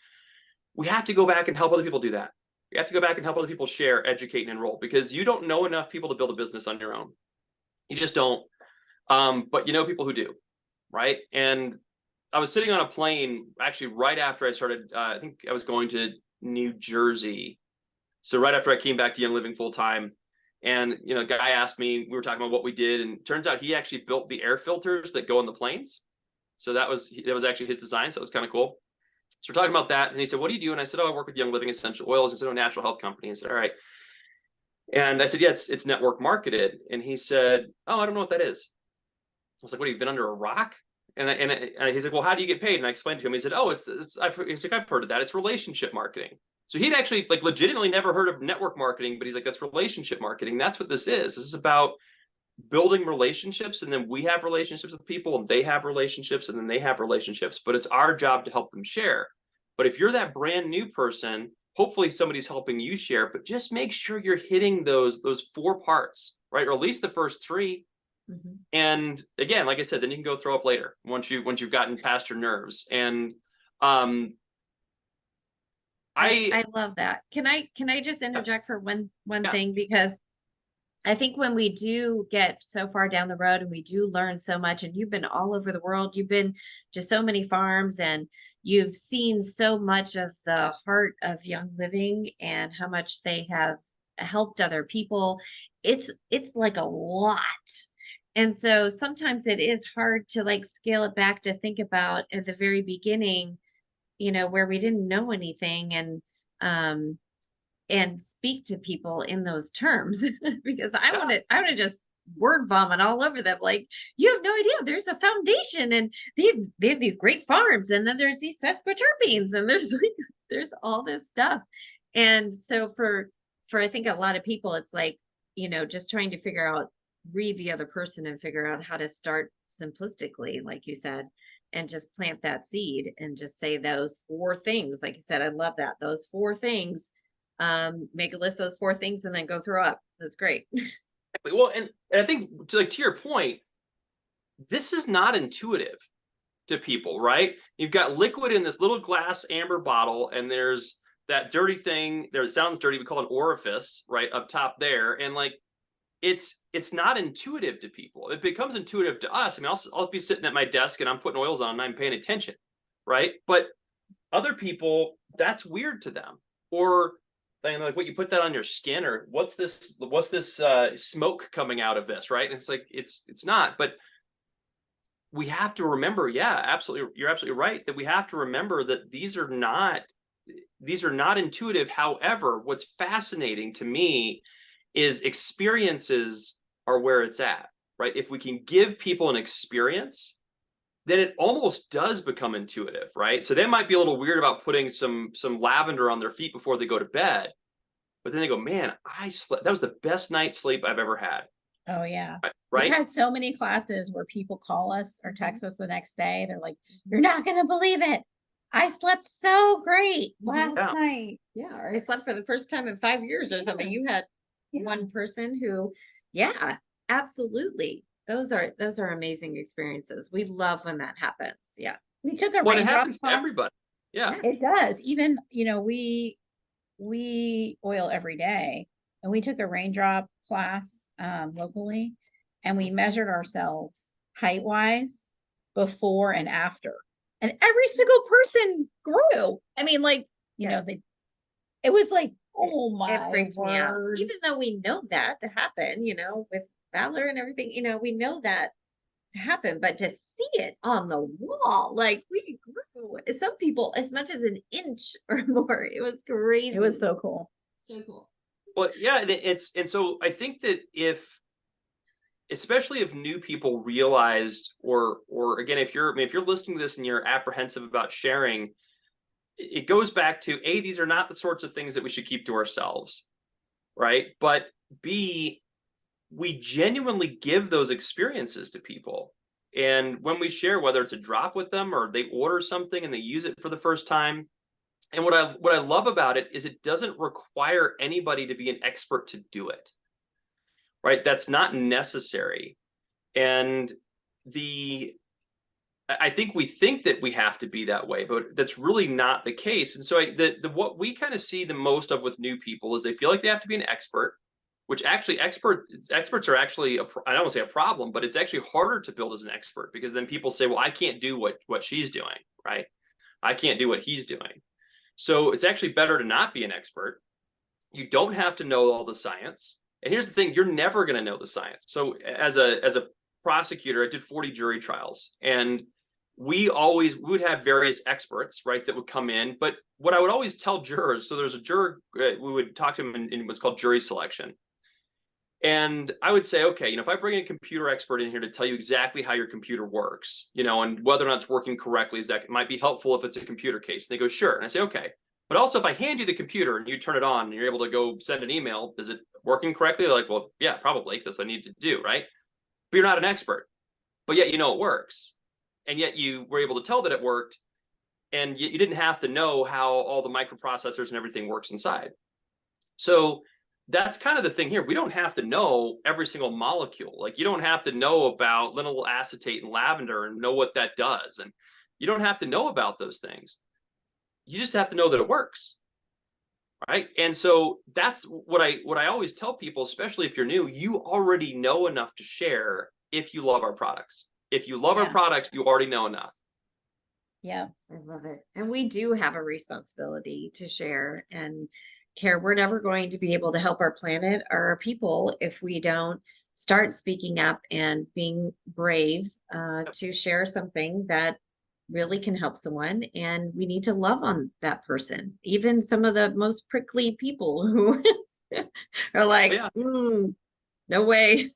we have to go back and help other people do that. You have to go back and help other people share, educate, and enroll, because you don't know enough people to build a business on your own. You just don't. But you know people who do, right? And I was sitting on a plane actually right after I started. I think I was going to New Jersey, so right after I came back to Young Living full time. And a guy asked me. We were talking about what we did, and it turns out he actually built the air filters that go on the planes. So that was actually his design. So it was kind of cool. So we're talking about that, and he said, "What do you do?" And I said, "Oh, I work with Young Living Essential Oils." He said, "Oh, natural health company." I said, "All right." And I said, "Yeah, it's network marketed." And he said, "Oh, I don't know what that is." I was like, "What, have you been under a rock?" And he's like, "Well, how do you get paid?" And I explained to him. He said, "Oh, he's like, I've heard of that. It's relationship marketing." So he'd actually like legitimately never heard of network marketing, but he's like, "That's relationship marketing. That's what this is. This is about building relationships, and then we have relationships with people, and they have relationships, and then they have relationships. But it's our job to help them share. But if you're that brand new person, hopefully somebody's helping you share. But just make sure you're hitting those 4 parts, right? Or at least the first 3. Mhm. And again, like I said, then you can go throw up later once you've gotten past your nerves. And um, I love that. Can I just interject for one yeah, thing? Because I think when we do get so far down the road and we do learn so much, and you've been all over the world, you've been to so many farms, and you've seen so much of the heart of Young Living and how much they have helped other people. It's like a lot. And so sometimes it is hard to like scale it back to think about at the very beginning, where we didn't know anything, um and speak to people in those terms because I want to just word vomit all over them. Like, you have no idea. There's a foundation, and they have these great farms, and then there's these sesquiterpenes, and there's like, there's all this stuff. And so for I think a lot of people, it's like, just trying to figure out, read the other person and figure out how to start simplistically, like you said, and just plant that seed and just say those 4 things. Like you said, I love that. Those 4 things, make a list of those 4 things and then go throw up. That's great. well, and I think to your point, this is not intuitive to people, right? You've got liquid in this little glass amber bottle, and there's that dirty thing there. It sounds dirty. We call it an orifice, right up top there, and like it's not intuitive to people. It becomes intuitive to us. I mean, I'll be sitting at my desk and I'm putting oils on and I'm paying attention, right? But other people, that's weird to them. Or like, what, you put that on your skin, or what's this smoke coming out of this, right? And it's like it's not. But we have to remember, yeah, absolutely, you're absolutely right, that we have to remember that these are not intuitive. However, what's fascinating to me is experiences are where it's at, right? If we can give people an experience, then it almost does become intuitive, right? So they might be a little weird about putting some lavender on their feet before they go to bed, but then they go, "Man, I slept. That was the best night's sleep I've ever had." Oh yeah. We've Right? had so many classes where people call us or text us the next day. They're like, "You're not gonna believe it. I slept so great last Yeah. night." Yeah, or I slept for the first time in 5 years or something. You had one person who, yeah, absolutely. Those are amazing experiences. We love when that happens. Yeah. We took a Well, it raindrop happens to class. everybody. Yeah. It does. Even, we oil every day, and we took a raindrop class locally, and we measured ourselves height wise before and after. And every single person grew. I mean, like, it was like, oh It my freaked me out. word. Even though we know that to happen, with Valor and everything, we know that to happen, but to see it on the wall, like we grew, some people as much as an inch or more. It was crazy. It was so cool. So cool. Well, yeah, and so I think that especially if new people realized, or again, if you're listening to this and you're apprehensive about sharing, it goes back to A, these are not the sorts of things that we should keep to ourselves, right? But B, we genuinely give those experiences to people. And when we share, whether it's a drop with them or they order something and they use it for the first time, and what I love about it is it doesn't require anybody to be an expert to do it, right? That's not necessary. And the I think we think that we have to be that way, but that's really not the case. And so what we kind of see the most of with new people is they feel like they have to be an expert, which actually experts are actually I don't want to say a problem, but it's actually harder to build as an expert because then people say, well, I can't do what she's doing, right? I can't do what he's doing. So it's actually better to not be an expert. You don't have to know all the science. And here's the thing, you're never going to know the science. So as a prosecutor, I did 40 jury trials, and we would have various experts, right, that would come in. But what I would always tell jurors, so there's a juror, we would talk to him in what's called jury selection. And I would say, okay, if I bring a computer expert in here to tell you exactly how your computer works, and whether or not it's working correctly, is that it might be helpful if it's a computer case. And they go, sure. And I say, okay. But also, if I hand you the computer and you turn it on and you're able to go send an email, is it working correctly? They're like, well, yeah, probably, because that's what I need to do, right? But you're not an expert. But yet it works. And yet you were able to tell that it worked. And you didn't have to know how all the microprocessors and everything works inside. So that's kind of the thing here. We don't have to know every single molecule. Like, you don't have to know about linalool acetate and lavender and know what that does. And you don't have to know about those things. You just have to know that it works. Right. And so that's what I always tell people, especially if you're new, you already know enough to share if you love our products. If you love our products, you already know enough. Yeah. I love it. And we do have a responsibility to share and care. We're never going to be able to help our planet or our people if we don't start speaking up and being brave to share something that really can help someone. And we need to love on that person, even some of the most prickly people who are like, no way.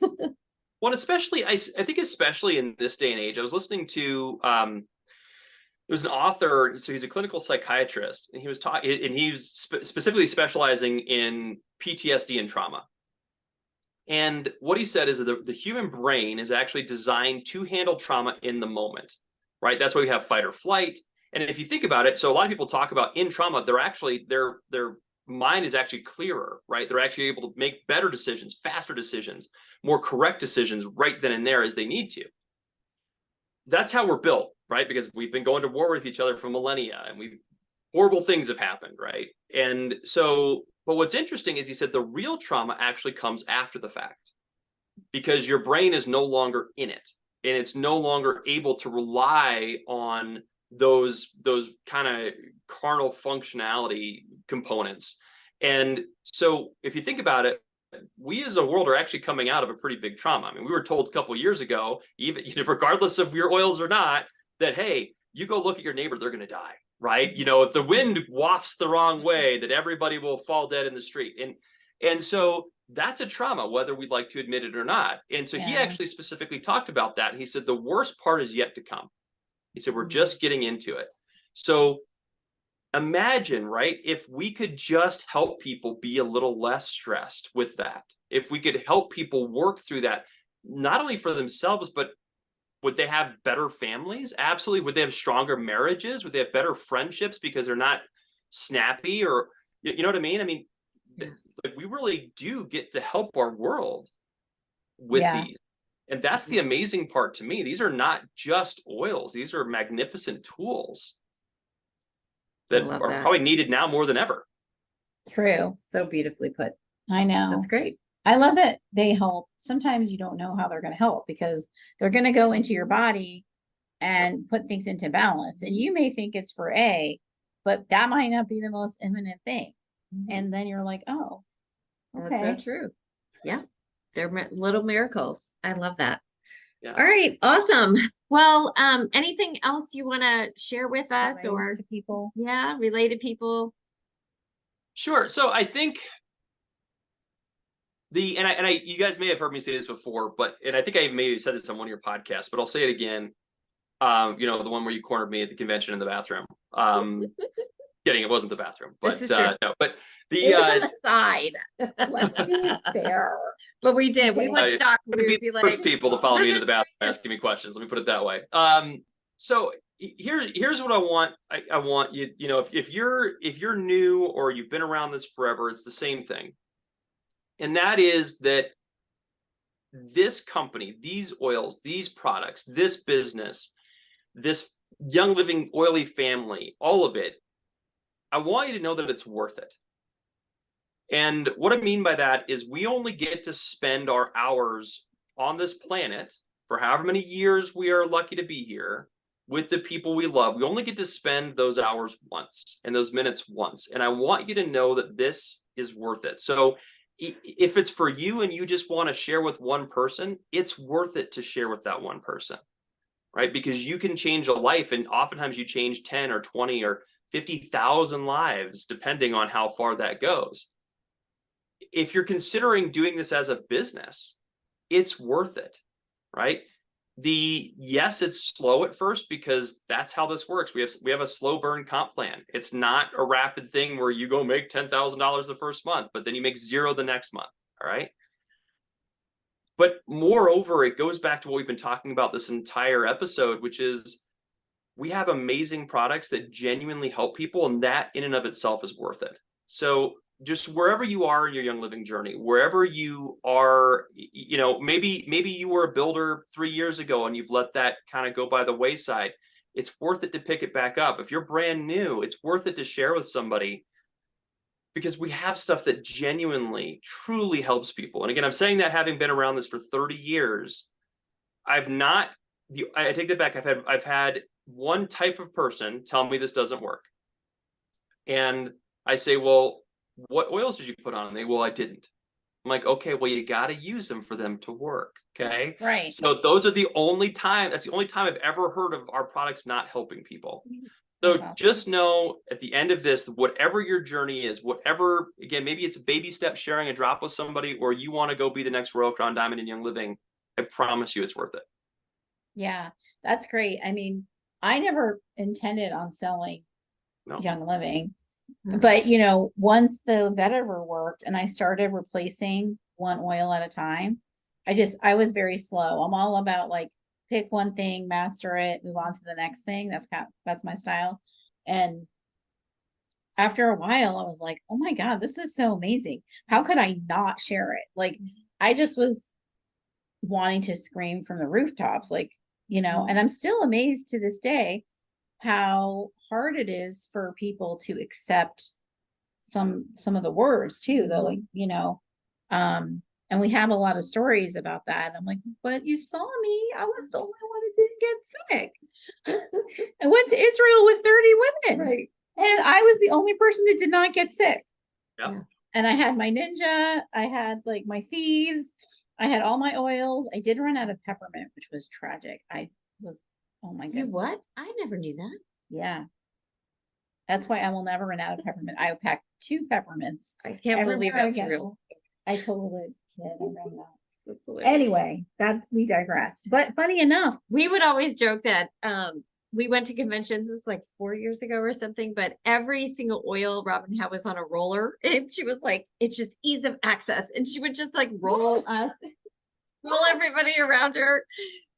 Well, especially, I think especially in this day and age, I was listening to, it was an author, so he's a clinical psychiatrist, and he was talking, and he was specifically specializing in PTSD and trauma. And what he said is that the human brain is actually designed to handle trauma in the moment, right? That's why we have fight or flight. And if you think about it, so a lot of people talk about in trauma, they're actually, their mind is actually clearer, right? They're actually able to make better decisions, faster decisions, more correct decisions right then and there as they need to. That's how we're built, right? Because we've been going to war with each other for millennia, and horrible things have happened, right? And so, but what's interesting is he said the real trauma actually comes after the fact, because your brain is no longer in it, and it's no longer able to rely on those kind of carnal functionality components. And so if you think about it, we as a world are actually coming out of a pretty big trauma. I mean, we were told a couple of years ago, even regardless of your oils or not, that, hey, you go look at your neighbor, they're going to die, right? If the wind wafts the wrong way, that everybody will fall dead in the street. And so that's a trauma, whether we'd like to admit it or not. And so he actually specifically talked about that. And he said, the worst part is yet to come. He said, we're just getting into it. So imagine, right, if we could just help people be a little less stressed with that, if we could help people work through that, not only for themselves, but would they have better families? Absolutely. Would they have stronger marriages? Would they have better friendships because they're not snappy? Or, you know what I mean? I mean, like, we really do get to help our world with these. And that's the amazing part to me. These are not just oils. These are magnificent tools that are probably needed now more than ever. True. So beautifully put. I know. That's great. I love that they help. Sometimes you don't know how they're going to help because they're going to go into your body and put things into balance. And you may think it's for A, but that might not be the most imminent thing. And then you're like, oh, okay. That's so true. Yeah. They're little miracles. I love that. Yeah. All right. Awesome. Well, anything else you want to share with us Related to people? Yeah, related people? Sure. So I think you guys may have heard me say this before, and I think I maybe said this on one of your podcasts, but I'll say it again. The one where you cornered me at the convention in the bathroom. Kidding, it wasn't the bathroom, but no, but it was on the side. Let's be fair. But we did. We would stop. We would be like, first people to follow me to the bathroom asking me questions. Let me put it that way. So here's what I want. I want you. If you're new or you've been around this forever, it's the same thing, and that is that this company, these oils, these products, this business, this Young Living oily family, all of it, I want you to know that it's worth it. And what I mean by that is we only get to spend our hours on this planet for however many years we are lucky to be here with the people we love. We only get to spend those hours once and those minutes once. And I want you to know that this is worth it. So if it's for you and you just want to share with one person, it's worth it to share with that one person, right? Because you can change a life, and oftentimes you change 10 or 20 or 50,000 lives, depending on how far that goes. If you're considering doing this as a business, it's worth it, right? Yes, it's slow at first because that's how this works. We have a slow burn comp plan. It's not a rapid thing where you go make $10,000 the first month, but then you make zero the next month. All right. But moreover, it goes back to what we've been talking about this entire episode, which is we have amazing products that genuinely help people, and that in and of itself is worth it. So just wherever you are in your Young Living journey, wherever you are, maybe you were a builder 3 years ago and you've let that kind of go by the wayside. It's worth it to pick it back up. If you're brand new, it's worth it to share with somebody, because we have stuff that genuinely, truly helps people. And again, I'm saying that having been around this for 30 years, I take that back. I've had one type of person tell me this doesn't work. And I say, well, what oils did you put on? And they, well, I didn't. I'm like, okay, well, you got to use them for them to work. Okay. Right. So that's the only time I've ever heard of our products not helping people. So Awesome. just know at the end of this, whatever your journey is, again, maybe it's a baby step, sharing a drop with somebody, or you want to go be the next Royal Crown Diamond in Young Living, I promise you it's worth it. Yeah, that's great. I mean, I never intended on selling No. Young Living, but once the vetiver worked and I started replacing one oil at a time, I was very slow. I'm all about like pick one thing, master it, move on to the next thing. That's my style. And after a while, I was like, oh my God, this is so amazing. How could I not share it? Like, I just was wanting to scream from the rooftops, like, and I'm still amazed to this day how hard it is for people to accept some of the words too, though, like, and we have a lot of stories about that. I'm like, but you saw me. I was the only one that didn't get sick. I went to Israel with 30 women. Right. And I was the only person that did not get sick. Yeah. And I had my ninja, I had like my thieves, I had all my oils. I did run out of peppermint, which was tragic. Oh my You goodness. what? I never knew that. Yeah. That's why I will never run out of peppermint. I packed 2 peppermints. I can't believe Everywhere I that's go. real. I totally did. I ran out. Anyway, we digress. But funny enough, We would always joke that we went to conventions, this is like 4 years ago or something, but every single oil Robin had was on a roller. And she was like, it's just ease of access. And she would just like roll us, roll everybody around her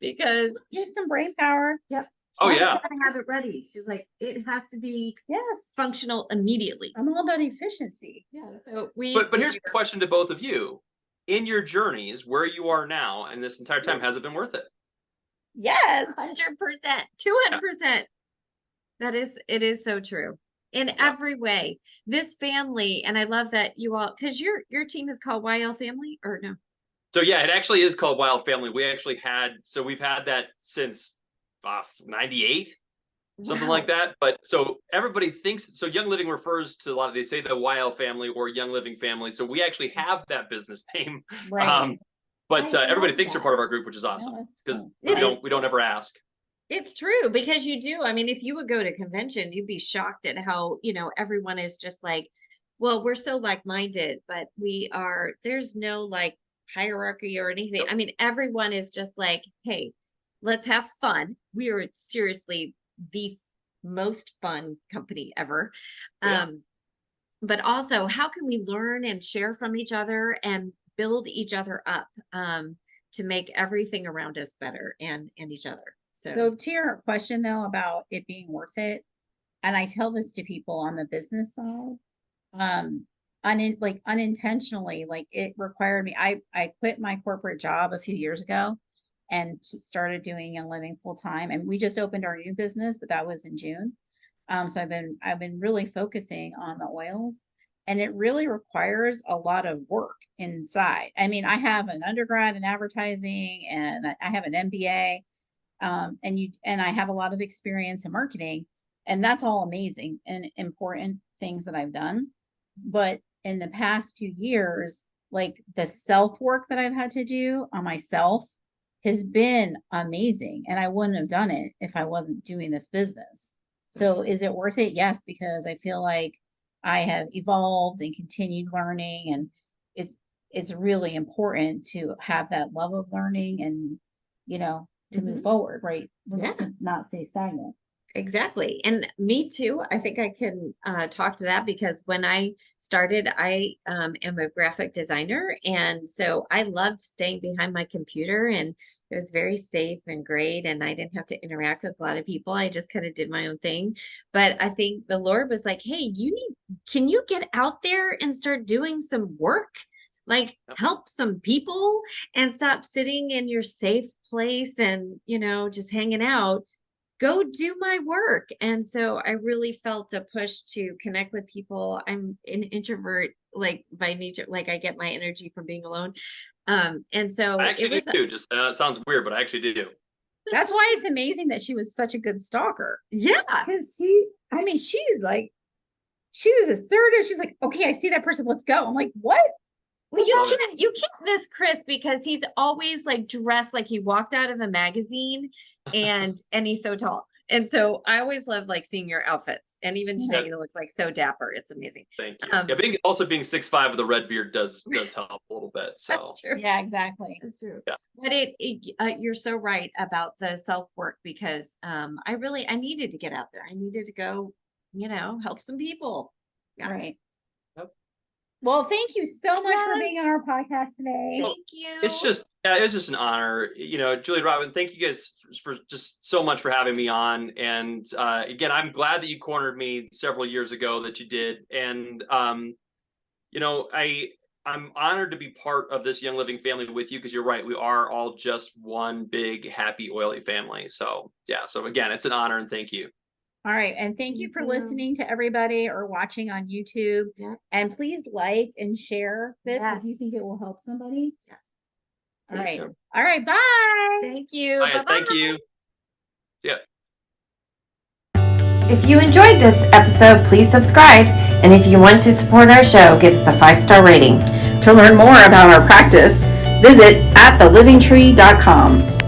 because here's some brain power. Yep. Oh, She yeah. had to have it ready. She's like, it has to be Yes. functional immediately. I'm all about efficiency. Yeah. So But here's the question to both of you. In your journeys, where you are now and this entire time, has it been worth it? Yes. 100%, 200%. It is so true in every way. This family, and I love that you all, because your team is called YL Family, or no? So yeah, it actually is called Wild Family. We've had that since 98, something like that. But so everybody thinks, so Young Living refers to they say the YL family or Young Living family. So we actually have that business name. Right. But everybody thinks that. they're part of our group, which is awesome because cool. we don't ever ask. It's true because you do. I mean, if you would go to convention, you'd be shocked at how, everyone is just like, well, we're so like-minded, but there's no like hierarchy or anything. Nope. I mean, everyone is just like, hey, let's have fun. We are seriously the most fun company ever. Yeah. But also, how can we learn and share from each other and build each other up to make everything around us better and each other. So to your question though about it being worth it, and I tell this to people on the business side, unintentionally, like it required me. I quit my corporate job a few years ago, and started doing Young Living full time. And we just opened our new business, but that was in June. So I've been really focusing on the oils, and it really requires a lot of work inside. I mean, I have an undergrad in advertising and I have an MBA, and I have a lot of experience in marketing, and that's all amazing and important things that I've done. But in the past few years, like the self work that I've had to do on myself has been amazing, and I wouldn't have done it if I wasn't doing this business. So is it worth it? Yes, because I feel like I have evolved and continued learning, and it's really important to have that love of learning and, you know, to move forward, right? Yeah. Not stay stagnant. Exactly. And me too. I think I can talk to that because when I started, I am a graphic designer. And so I loved staying behind my computer, and it was very safe and great. And I didn't have to interact with a lot of people. I just kind of did my own thing. But I think the Lord was like, hey, can you get out there and start doing some work? Like help some people and stop sitting in your safe place and, just hanging out. Go do my work. And so I really felt a push to connect with people. I'm an introvert, like by nature, like I get my energy from being alone. And so I it actually was, do too. Just it sounds weird, but I actually do. That's why it's amazing that she was such a good stalker. yeah, Because she's like, she was assertive. She's like, okay, I see that person. Let's go. I'm like, what? well, Love it. you can't miss Chris because he's always like dressed like he walked out of a magazine and he's so tall. And so I always love like seeing your outfits. And even today you look like so dapper. It's amazing. Thank you. Yeah, being 6'5" with a red beard does help a little bit. So That's true. Yeah, exactly. That's true. Yeah. But you're so right about the self-work because I needed to get out there. I needed to go, help some people. Yeah. Right. Yep. Well, thank you so much for Yes. being on our podcast today. Thank you. it was just an honor. Julie, Robin, thank you guys for just so much for having me on. And again, I'm glad that you cornered me several years ago that you did. And I'm honored to be part of this Young Living family with you because you're right. We are all just one big, happy, oily family. So yeah. So again, it's an honor and thank you. All right. And thank you for listening to everybody or watching on YouTube. Yeah. And please like and share this if you Yes. think it will help somebody. Yeah. All right. Yeah. All right. Bye. Thank you. Bye, guys. Thank Bye-bye. you. See ya. If you enjoyed this episode, please subscribe. And if you want to support our show, give us a 5-star rating. To learn more about our practice, visit athelivingtree.com.